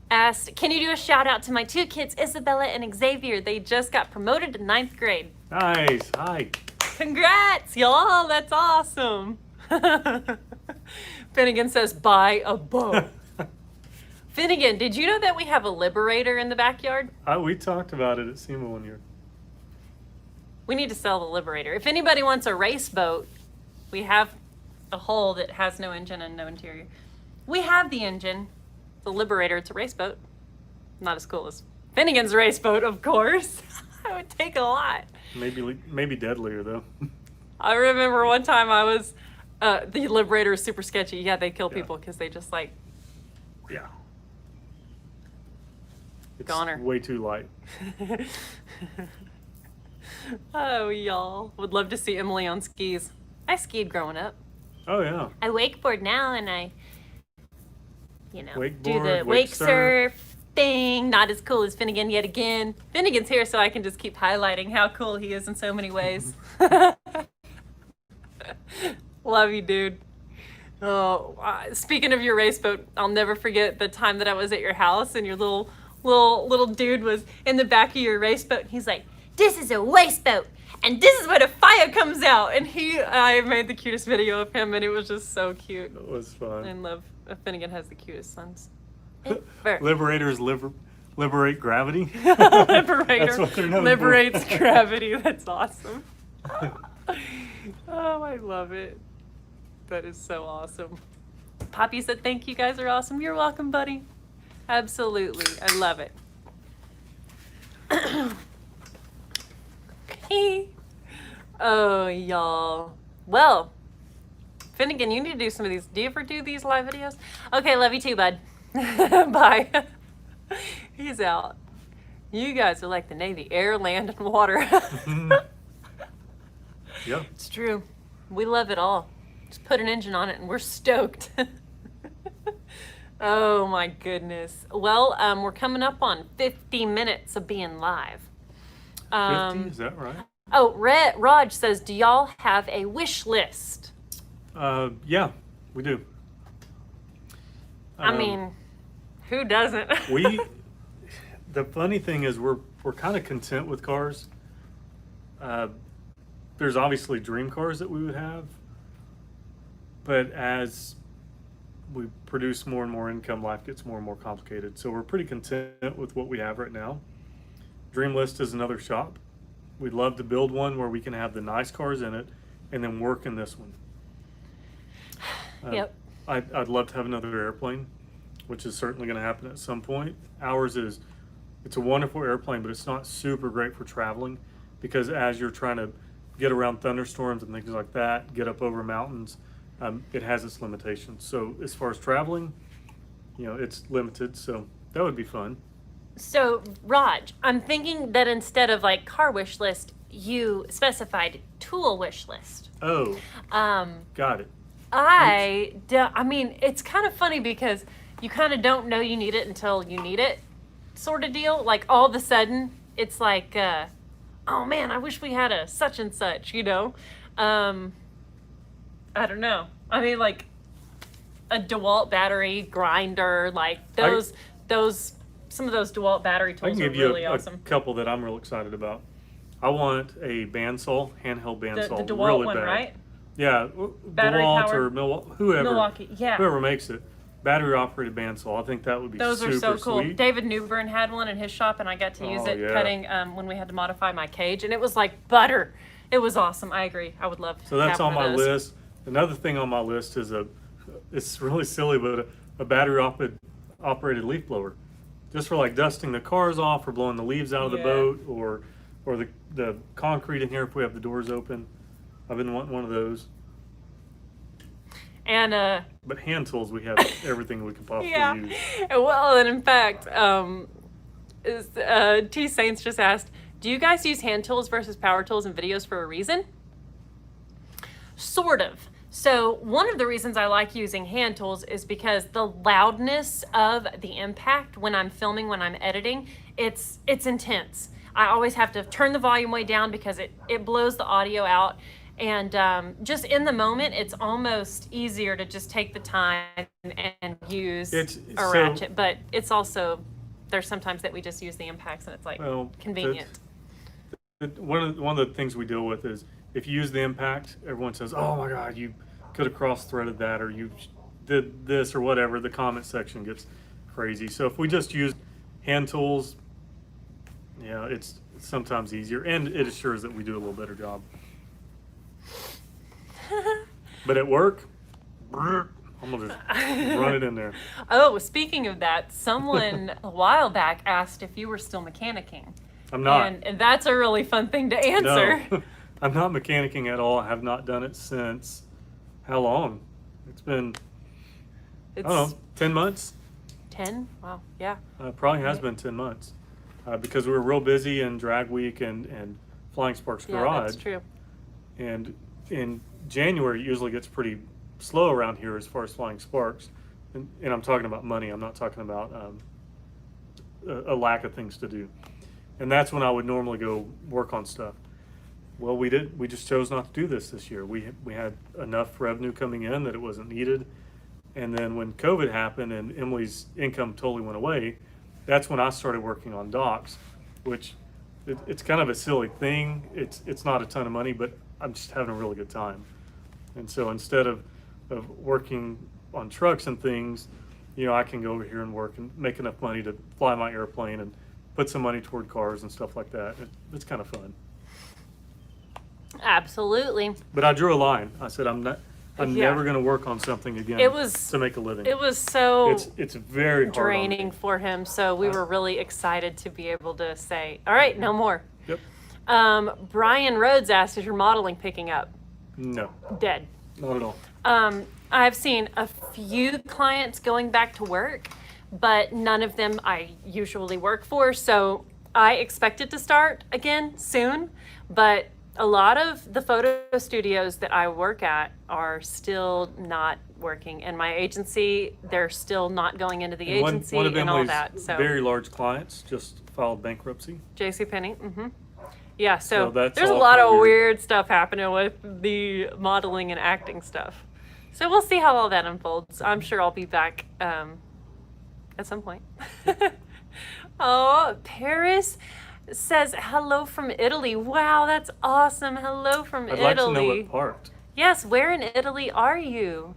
asked, "Can you do a shout out to my 2 kids, Isabella and Xavier? They just got promoted to 9th grade. Nice. Hi. Congrats, y'all! That's awesome." Finnegan says, "Buy a boat." Finnegan, did you know that we have a Liberator in the backyard? We talked about it at SEMA one year. We need to sell the Liberator. If anybody wants a race boat, we have a hull that has no engine and no interior. We have the engine, the Liberator. It's a race boat. Not as cool as Finnegan's race boat, of course. It would take a lot. Maybe deadlier though. I remember one time I was, the Liberator is super sketchy. Yeah, they kill Yeah. people because they just like, Yeah. It's Goner. way too light. oh, y'all. Would love to see Emily on skis. I skied growing up. Oh yeah. I wakeboard now, and I, do Wakeboard, the wake wake surf. surf thing. Not as cool as Finnegan yet again. Finnegan's here, so I can just keep highlighting how cool he is in so many ways. Love you, dude. Oh, speaking of your race boat, I'll never forget the time that I was at your house and your little dude was in the back of your race boat. And he's like, "This is a race boat, and this is where the fire comes out." And I made the cutest video of him, and it was just so cute. It was fun. And love, Finnegan has the cutest sons. Liberators liberate gravity. Liberator That's what they're known for. liberates gravity. That's awesome. Oh, I love it. That is so awesome. Poppy said, "Thank you, guys are awesome." You're welcome, buddy. Absolutely. I love it. Oh, y'all. Well, Finnegan, you need to do some of these. Do you ever do these live videos? Okay, love you too, bud. Bye. He's out. You guys are like the Navy, air, land, and water. Yeah. It's true. We love it all. Just put an engine on it and we're stoked. Oh my goodness. Well, we're coming up on 50 minutes of being live. 50, is that right? Oh, Raj says, "Do y'all have a wish list?" Yeah, we do. I mean, who doesn't? The funny thing is we're kind of content with cars. There's obviously dream cars that we would have, but as we produce more and more income, life gets more and more complicated. So we're pretty content with what we have right now. Dream list is another shop. We'd love to build one where we can have the nice cars in it and then work in this one. Yep. I'd love to have another airplane. which is certainly going to happen at some point. Ours is, it's a wonderful airplane, but it's not super great for traveling because as you're trying to get around thunderstorms and things like that, get up over mountains, it has its limitations. So as far as traveling, it's limited. So that would be fun. So, Raj, I'm thinking that instead of like car wish list, you specified tool wish list. Oh, got it. I mean, it's kind of funny because you kind of don't know you need it until you need it, sort of deal. Like all of a sudden, it's like, oh man, I wish we had a such and such, I don't know. I mean, like a DeWalt battery grinder, like some of those DeWalt battery I tools can are give you really a awesome. couple that I'm real excited about. I want a bandsaw, handheld bandsaw, The DeWalt really one, bad. right? Yeah, Battery DeWalt powered? or whoever. Milwaukee, yeah. Whoever makes it, battery operated bandsaw. I think that would be Those super are so cool. sweet. David Newbern had one in his shop, and I got to use Oh, it yeah. cutting when we had to modify my cage, and it was like butter. It was awesome. I agree. I would love. So that's to have on one my of those. list. Another thing on my list is it's really silly, but a battery operated leaf blower, just for like dusting the cars off or blowing the leaves out of the Yeah. boat or the concrete in here if we have the doors open. I've been wanting one of those. And But hand tools, we have everything we can possibly yeah. use. Well, and in fact, T Saints just asked, do you guys use hand tools versus power tools in videos for a reason? Sort of. So one of the reasons I like using hand tools is because the loudness of the impact when I'm filming, when I'm editing, it's intense. I always have to turn the volume way down because it blows the audio out. And just in the moment, it's almost easier to just take the time and use a ratchet. But it's also, there's sometimes that we just use the impacts and it's like convenient. One of the things we deal with is if you use the impact, everyone says, oh my God, you could have cross-threaded that, or you did this or whatever. The comment section gets crazy. So if we just use hand tools, it's sometimes easier, and it assures that we do a little better job. But at work, I'm gonna just run it in there. Oh, speaking of that, someone a while back asked if you were still mechanicking. I'm not. And that's a really fun thing to answer. No, I'm not mechanicking at all. I have not done it since, how long? It's been, I don't know, 10 months? 10? Wow, yeah. Probably has been 10 months. Because we were real busy in drag week and Flying Sparks Garage. Yeah, that's true. And in January, it usually gets pretty slow around here as far as Flying Sparks. And I'm talking about money. I'm not talking about a lack of things to do. And that's when I would normally go work on stuff. Well, we just chose not to do this year. We had enough revenue coming in that it wasn't needed. And then when COVID happened and Emily's income totally went away, that's when I started working on docks, which it's kind of a silly thing. It's not a ton of money, but I'm just having a really good time. And so instead of working on trucks and things, I can go over here and work and make enough money to fly my airplane and put some money toward cars and stuff like that. It's kind of fun. Absolutely. But I drew a line. I said I'm never going to work on something again to make a living. It was so it's very hard draining for him. So we were really excited to be able to say, all right, no more. Yep. Brian Rhodes asked, is your modeling picking up? No. Dead. Not at all. I've seen a few clients going back to work, but none of them I usually work for. So I expect it to start again soon, but a lot of the photo studios that I work at are still not working. And my agency, they're still not going into the agency one of and all Emily's that. So very large clients just filed bankruptcy. JCPenney. Mm-hmm. Yeah, so that's there's a all lot kind of of weird stuff happening with the modeling and acting stuff. So we'll see how all that unfolds. I'm sure I'll be back at some point. Oh, Paris says hello from Italy. Wow, that's awesome. Hello from I'd Italy. like to know what part. Yes, where in Italy are you?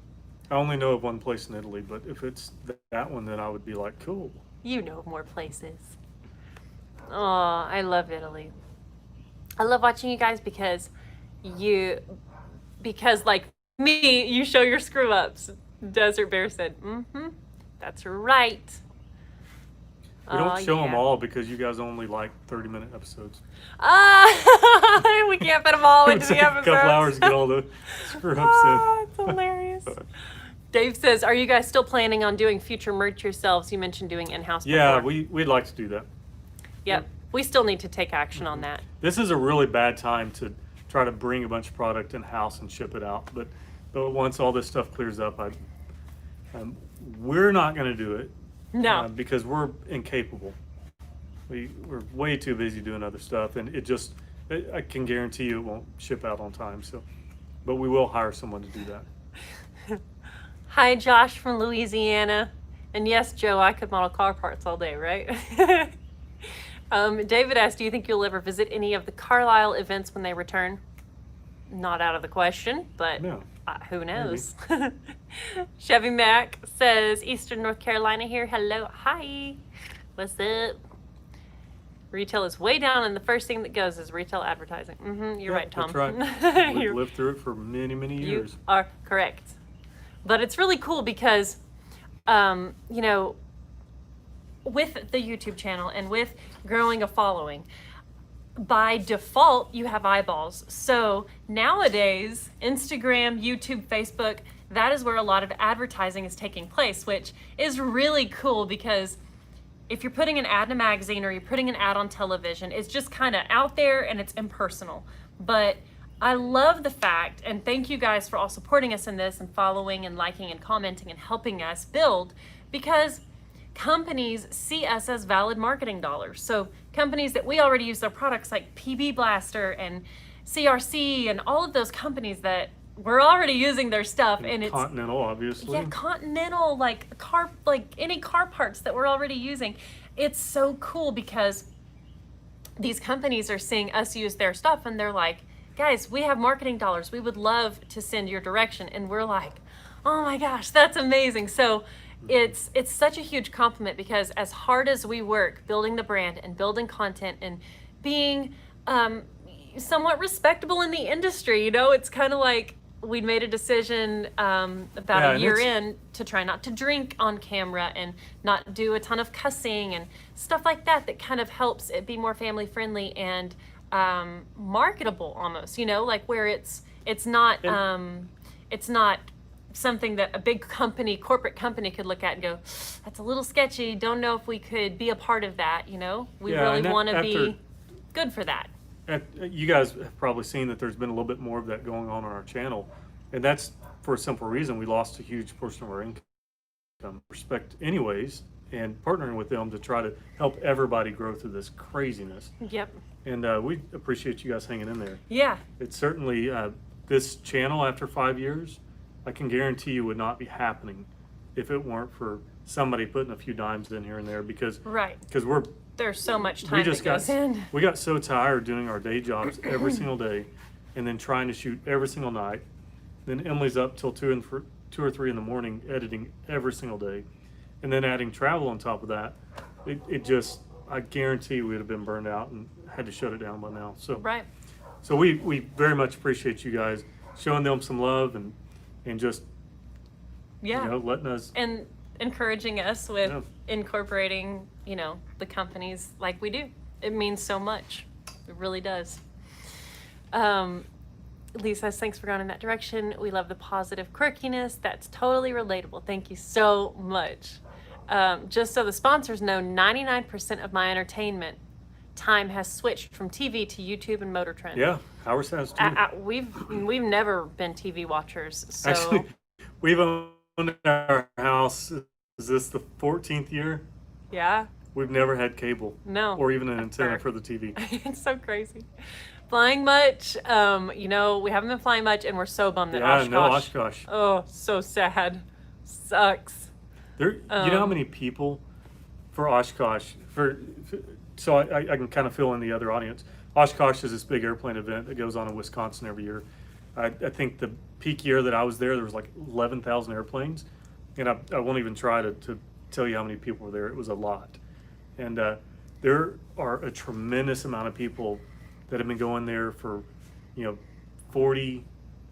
I only know of one place in Italy, but if it's that one, then I would be like, cool. You know more places. Oh, I love Italy. I love watching you guys because like me, you show your screw ups. Desert Bear said, That's right. We don't show them yeah. all because you guys only like 30-minute episodes. We can't fit them all It would into the take a episodes. couple hours to get all the screw-ups It's hilarious. Dave says, are you guys still planning on doing future merch yourselves? You mentioned doing in-house Yeah, before. we'd like to do that. Yep. We still need to take action on that. This is a really bad time to try to bring a bunch of product in-house and ship it out. But once all this stuff clears up, we're not going to do it. No. Because we're incapable. We're way too busy doing other stuff, and I can guarantee you it won't ship out on time. So, but we will hire someone to do that. Hi, Josh from Louisiana. And yes, Joe, I could model car parts all day, right? David asked, do you think you'll ever visit any of the Carlisle events when they return? Not out of the question, but No. Who knows? Chevy Mac says, Eastern North Carolina here. Hello. Hi. What's up? Retail is way down, and the first thing that goes is retail advertising. You're right, Tom. That's right. We've lived through it for many, many years. You are correct. But it's really cool because, you know, with the YouTube channel and with growing a following, by default, you have eyeballs. So nowadays, Instagram, YouTube, Facebook, that is where a lot of advertising is taking place, which is really cool because if you're putting an ad in a magazine or you're putting an ad on television, it's just kind of out there and it's impersonal. But I love the fact, and thank you guys for all supporting us in this and following and liking and commenting and helping us build, because companies see us as valid marketing dollars. So companies that we already use their products like PB Blaster and CRC and all of those companies that we're already using their stuff, and it's Continental, obviously. yeah, Continental, like any car parts that we're already using. It's so cool because these companies are seeing us use their stuff and they're like, guys, we have marketing dollars. We would love to send your direction. And we're like, oh my gosh, that's amazing. So it's such a huge compliment because as hard as we work building the brand and building content and being somewhat respectable in the industry, you know, it's kind of like we made a decision about a year in to try not to drink on camera and not do a ton of cussing and stuff like that, that kind of helps it be more family friendly and marketable almost, you know, like where it's not something that a big company, corporate company could look at and go, that's a little sketchy. Don't know if we could be a part of that, you know? We really want to be good for that. You guys have probably seen that there's been a little bit more of that going on our channel. And that's for a simple reason. We lost a huge portion of our income. Respect anyways, and partnering with them to try to help everybody grow through this craziness. Yep. And we appreciate you guys hanging in there. Yeah. It's certainly, this channel after 5 years, I can guarantee you would not be happening if it weren't for somebody putting a few dimes in here and there because there's so much time that goes in. We got so tired doing our day jobs every single day and then trying to shoot every single night. Then Emily's up till 2 or 3 in the morning editing every single day. And then adding travel on top of that. It just, I guarantee we'd have been burned out and had to shut it down by now. So So we very much appreciate you guys showing them some love and just you know, letting us and encouraging us with incorporating, you know, the companies like we do. It means so much. It really does. Lee says, thanks for going in that direction. We love the positive quirkiness. That's totally relatable. Thank you so much. Just so the sponsors know, 99% of my entertainment time has switched from TV to YouTube and Motor Trend. Yeah, ours has too. We've never been TV watchers. So actually, we've owned our house. Is this the 14th year? Yeah. We've never had cable. No. Or even an antenna for the TV. It's so crazy. Flying much? You know, we haven't been flying much, and we're so bummed that Oshkosh. No Oshkosh. Oh, so sad. Sucks. You know how many people for Oshkosh so I can kind of fill in the other audience. Oshkosh is this big airplane event that goes on in Wisconsin every year. I think the peak year that I was there was like 11,000 airplanes. And I won't even try to tell you how many people were there. It was a lot. And there are a tremendous amount of people that have been going there for, 40,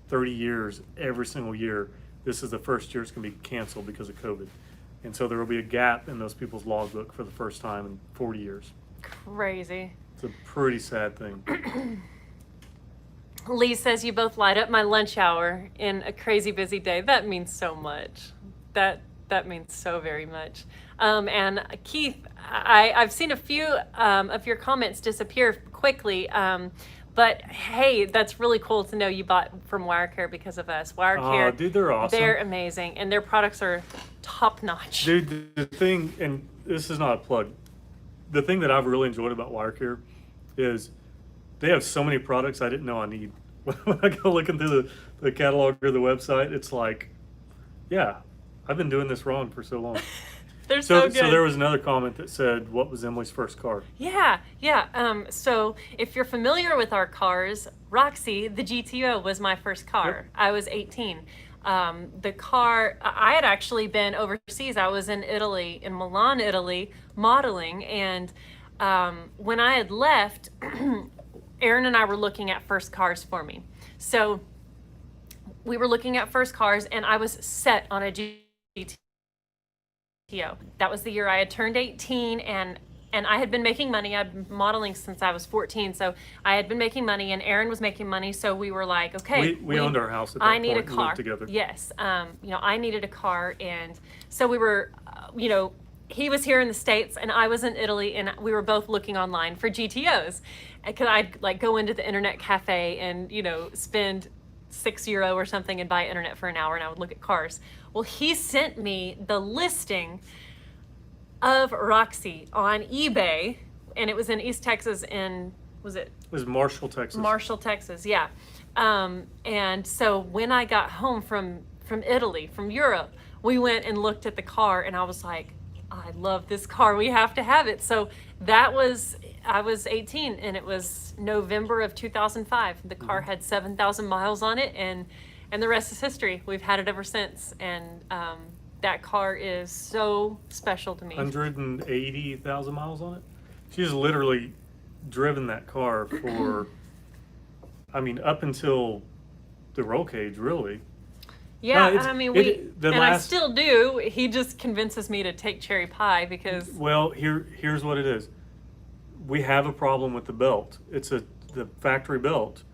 30 years every single year. This is the first year it's going to be canceled because of COVID. And so there will be a gap in those people's logbook for the first time in 40 years. Crazy. It's a pretty sad thing. Lee says you both light up my lunch hour in a crazy busy day. That means so much. That means so very much. And Keith, I've seen a few of your comments disappear quickly. But hey, that's really cool to know you bought from WireCare because of us. WireCare, Dude, they're awesome. They're amazing, and their products are top notch. Dude, the thing, and this is not a plug, the thing that I've really enjoyed about WireCare is they have so many products I didn't know I need. When I go looking through the catalog or the website, it's like, yeah, I've been doing this wrong for so long. They're so good. So there was another comment that said, what was Emily's first car? Yeah. So if you're familiar with our cars, Roxy, the GTO, was my first car. Yep. I was 18. The car, I had actually been overseas. I was in Italy, in Milan, Italy, modeling. And when I had left, Aaron and I were looking at first cars for me. So we were looking at first cars, and I was set on a GTO. That was the year I had turned 18, and I had been making money. I'd been modeling since I was 14, so I had been making money, and Aaron was making money. So we were like, okay, we owned our house at that I need point a car. Lived together. Yes, I needed a car, and so we were, he was here in the States, and I was in Italy, and we were both looking online for GTOs. Because I'd like go into the internet cafe and spend €6 or something and buy internet for an hour, and I would look at cars. Well, he sent me the listing of Roxy on eBay, and it was in East Texas It was Marshall, Texas. Marshall, Texas, yeah. And so when I got home from Italy, from Europe, we went and looked at the car, and I was like, I love this car. We have to have it. So I was 18, and it was November of 2005. The car had 7,000 miles on it, and the rest is history. We've had it ever since, and that car is so special to me. 180,000 miles on it. She's literally driven that car for, up until the roll cage, really. Yeah, I still do. He just convinces me to take cherry pie because... Well, here's what it is. We have a problem with the belt. It's the factory belt,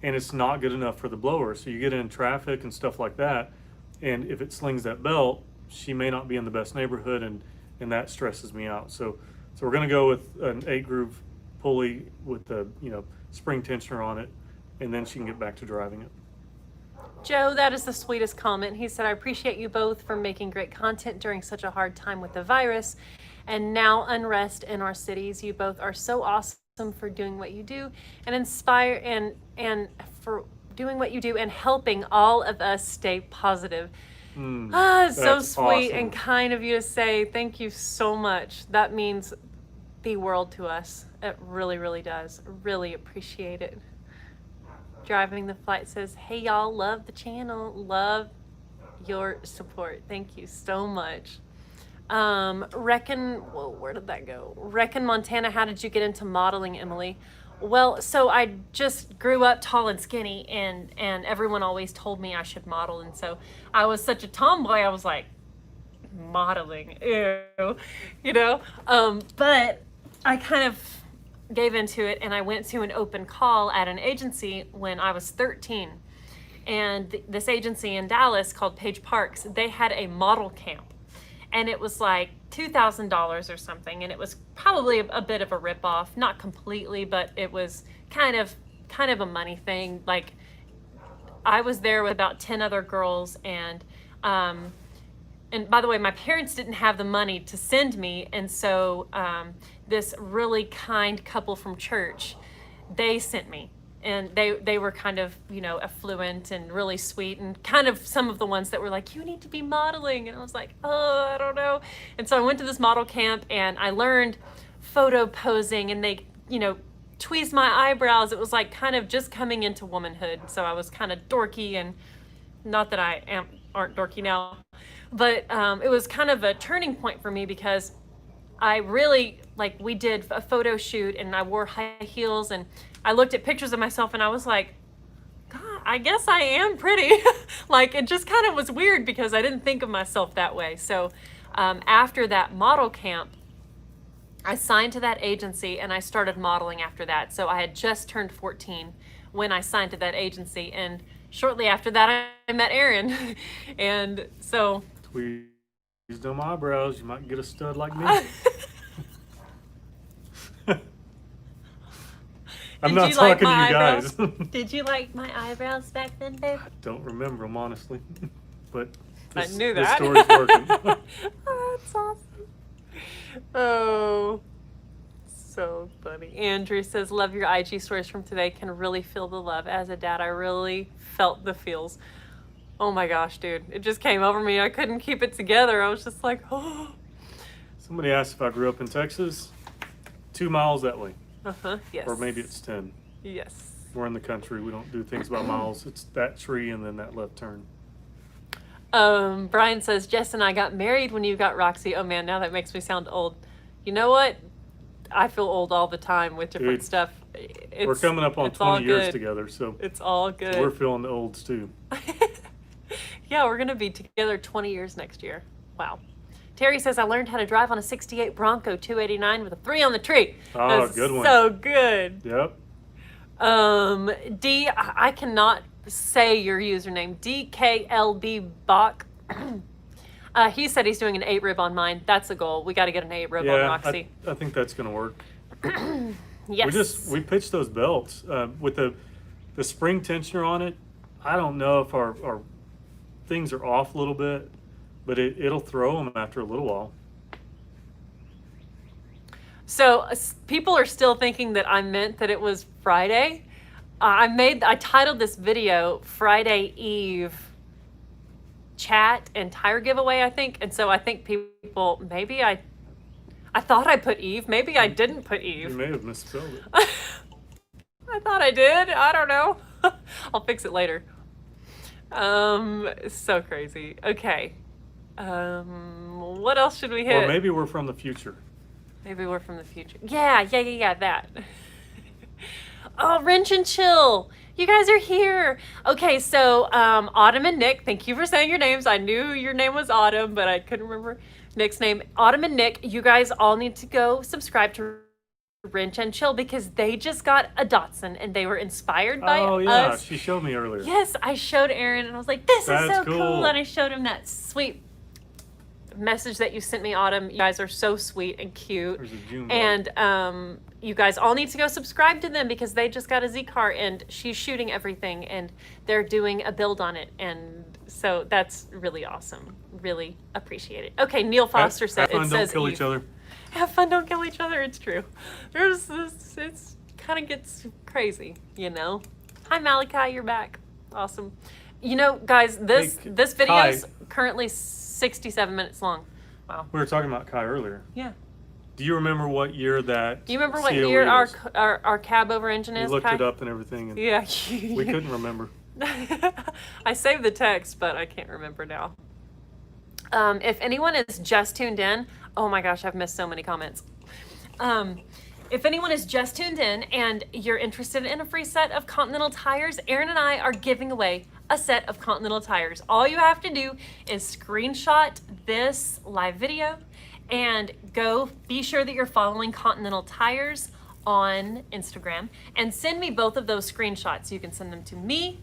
and it's not good enough for the blower. So you get in traffic and stuff like that, and if it slings that belt, she may not be in the best neighborhood, and that stresses me out. So we're gonna go with an 8-groove pulley with the spring tensioner on it, and then she can get back to driving it. Joe, that is the sweetest comment. He said, I appreciate you both for making great content during such a hard time with the virus and now unrest in our cities. You both are so awesome for doing what you do and inspire and for doing what you do and helping all of us stay positive. So sweet awesome. And kind of you to say thank you so much. That means the world to us. It really, really does. Really appreciate it. Driving the Flight says, hey y'all, love the channel, love your support. Thank you so much. Where did that go? Reckon, Montana, how did you get into modeling, Emily? Well, so I just grew up tall and skinny, and everyone always told me I should model, and so I was such a tomboy, I was like, modeling, ew, but I kind of gave into it, and I went to an open call at an agency when I was 13. And this agency in Dallas called Page Parks, they had a model camp. And it was like $2,000 or something. And it was probably a bit of a ripoff, not completely, but it was kind of a money thing. Like, I was there with about 10 other girls, and by the way, my parents didn't have the money to send me, and so this really kind couple from church, they sent me, and they were kind of affluent and really sweet, and kind of some of the ones that were like, you need to be modeling, and I was like, oh, I don't know. And so I went to this model camp, and I learned photo posing, and they tweezed my eyebrows. It was like kind of just coming into womanhood, so I was kind of dorky, and not that I aren't dorky now. But it was kind of a turning point for me because I really, we did a photo shoot and I wore high heels, and I looked at pictures of myself and I was like, God, I guess I am pretty. It just kind of was weird because I didn't think of myself that way. So After that model camp, I signed to that agency and I started modeling after that. So I had just turned 14 when I signed to that agency. And shortly after that, I met Aaron. And so. Tweeze them eyebrows. You might get a stud like me. I'm not talking to you guys. Did you like my eyebrows back then, babe? I don't remember them, honestly. But I knew that. This story's working. Oh, that's awesome. Oh, so funny. Andrew says, love your IG stories from today. Can really feel the love. As a dad, I really felt the feels. Oh my gosh, dude. It just came over me. I couldn't keep it together. I was just like, oh. Somebody asked if I grew up in Texas. 2 miles that way. Yes. Or maybe it's 10. Yes. We're in the country. We don't do things by miles. It's that tree and then that left turn. Brian says, Jess and I got married when you got Roxy. Oh man, now that makes me sound old. You know what? I feel old all the time with different stuff. We're coming up on 20 years together, so it's all good. So we're feeling the olds too. Yeah, we're gonna be together 20 years next year. Wow. Terry says, I learned how to drive on a 68 Bronco 289 with a 3 on the tree. Oh, good one. So good. Yep. D, I cannot say your username. DKLB Bach. He said he's doing an 8 rib on mine. That's the goal. We got to get an 8 rib on Roxy. I think that's going to work. Yes. We pitched those belts with the spring tensioner on it. I don't know if our things are off a little bit, but it'll throw them after a little while. So people are still thinking that I meant that it was Friday. I titled this video Friday Eve chat and tire giveaway, I think. And so I think people, maybe I thought I put Eve. Maybe I didn't put Eve. You may have misspelled it. I thought I did. I don't know. I'll fix it later. So crazy. Okay. What else should we hit? Or maybe we're from the future. Maybe we're from the future. Yeah, that. Oh, Wrench and Chill. You guys are here. Okay, so Autumn and Nick, thank you for saying your names. I knew your name was Autumn, but I couldn't remember Nick's name. Autumn and Nick, you guys all need to go subscribe to Wrench and Chill because they just got a Datsun and they were inspired by us. Oh, yeah, she showed me earlier. Yes, I showed Aaron and I was like, this is so cool. And I showed him that sweet message that you sent me, Autumn. You guys are so sweet and cute. There's a June and you guys all need to go subscribe to them because they just got a Z car and she's shooting everything and they're doing a build on it, and so that's really awesome. Really appreciate it. Okay, Neil Foster said have fun, it says don't kill each other. Have fun, don't kill each other. It's true. There's this. It's kind of gets crazy, you know. Hi Malachi, you're back. Awesome. You know, guys, this video is currently 67 minutes long. Wow. We were talking about Kai earlier. Yeah. Do you remember what year that? Do you remember what COE year was? our cab over engine is? We looked Kai? it up and everything. And yeah. we couldn't remember. I saved the text, but I can't remember now. If anyone is just tuned in, oh my gosh, I've missed so many comments. If anyone is just tuned in and you're interested in a free set of Continental tires, Aaron and I are giving away a set of Continental tires. All you have to do is screenshot this live video and go be sure that you're following Continental Tires on Instagram and send me both of those screenshots. You can send them to me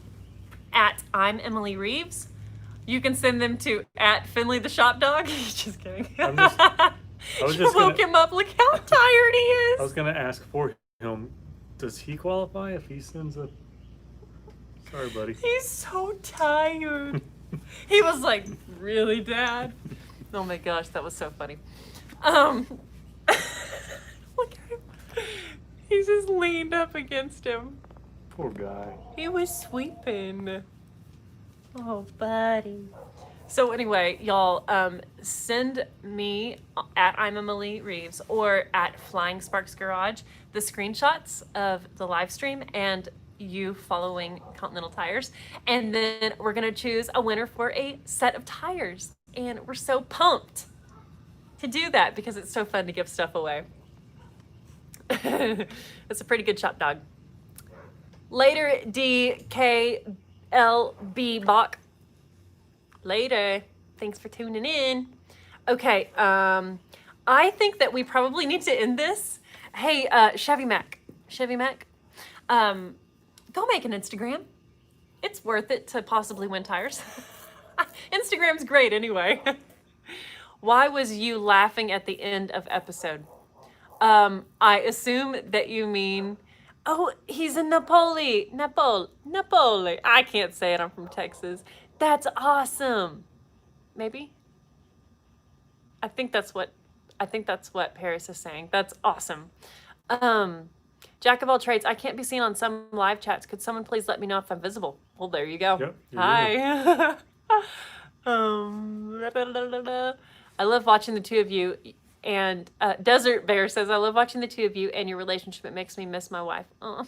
at I'm Emily Reeves. You can send them to at Finley the Shop Dog. Just kidding. I was You woke him up. Look how tired he is. I was going to ask for him. Does he qualify if he sends a... Sorry, buddy. He's so tired. He was like, really, Dad? Oh my gosh, that was so funny. Look at him. He just leaned up against him. Poor guy. He was sweeping. Oh, buddy. So anyway, y'all, send me at I'm Emily Reeves or at Flying Sparks Garage the screenshots of the live stream and you following Continental Tires, and then we're gonna choose a winner for a set of tires, and we're so pumped to do that because it's so fun to give stuff away. It's a pretty good shop dog. Later, DKLB Bach. Later. Thanks for tuning in. Okay, I think that we probably need to end this. Hey, Chevy Mac, go make an Instagram. It's worth it to possibly win tires. Instagram's great anyway. Why was you laughing at the end of episode? I assume that you mean, oh, he's in Napoli. Napoli. I can't say it. I'm from Texas. That's awesome. Maybe. I think that's what Paris is saying. That's awesome. Jack of all trades. I can't be seen on some live chats. Could someone please let me know if I'm visible? Well, there you go. Yep, you're Hi. I love watching the two of you. And Desert Bear says, I love watching the two of you and your relationship. It makes me miss my wife. Oh,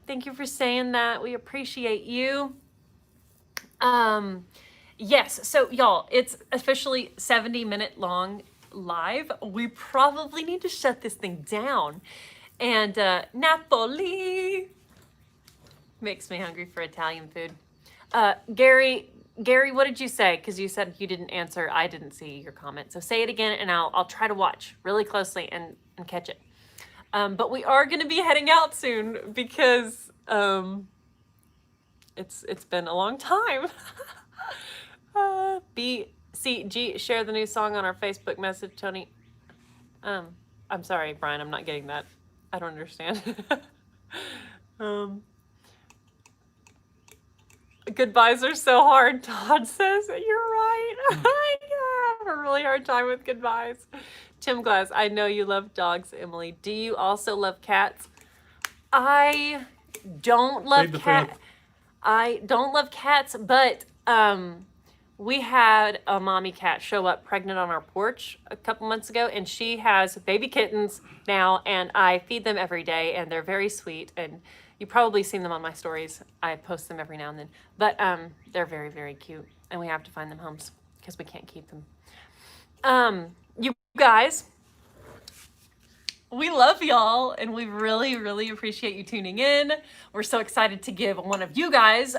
thank you for saying that. We appreciate you. Yes, so y'all, it's officially 70-minute long live. We probably need to shut this thing down. And Napoli makes me hungry for Italian food. Gary, what did you say? Because you said you didn't answer. I didn't see your comment. So say it again, and I'll try to watch really closely and catch it. But we are going to be heading out soon because it's been a long time. BCG, share the new song on our Facebook message, Tony. I'm sorry, Brian, I'm not getting that. I don't understand. Goodbyes are so hard, Todd says. You're right. I have a really hard time with goodbyes. Tim Glass, I know you love dogs, Emily. Do you also love cats? I don't love cats. I don't love cats, but we had a mommy cat show up pregnant on our porch a couple months ago, and she has baby kittens now, and I feed them every day, and they're very sweet, and you've probably seen them on my stories. I post them every now and then, but they're very, very cute, and we have to find them homes because we can't keep them. You guys, we love y'all, and we really, really appreciate you tuning in. We're so excited to give one of you guys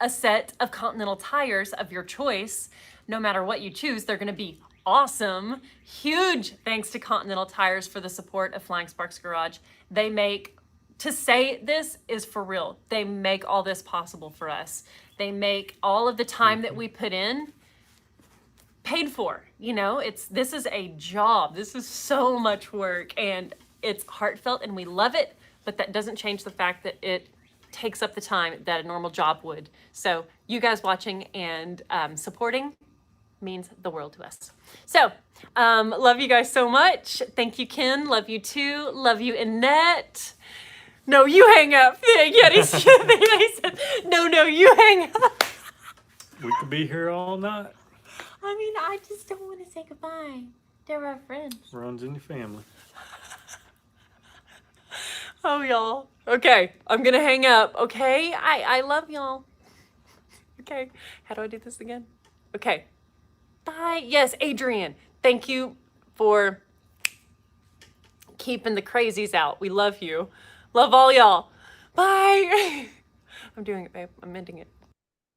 a set of Continental tires of your choice. No matter what you choose, they're gonna be awesome. Huge thanks to Continental Tires for the support of Flying Sparks Garage. They make, to say this is for real, they make all this possible for us. They make all of the time that we put in paid for. You know, this is a job. This is so much work, and it's heartfelt, and we love it, but that doesn't change the fact that it takes up the time that a normal job would. So you guys watching and supporting means the world to us. So love you guys so much. Thank you, Ken. Love you too. Love you, Annette. No, you hang up. Yeah, he said, no, you hang up. We could be here all night. I mean, I just don't want to say goodbye. They're our friends. Runs in your family. Oh, y'all. Okay, I'm gonna hang up. Okay, I love y'all. Okay, how do I do this again? Okay, bye. Yes, Adrian, thank you for keeping the crazies out. We love you. Love all y'all. Bye. I'm doing it, babe. I'm ending it.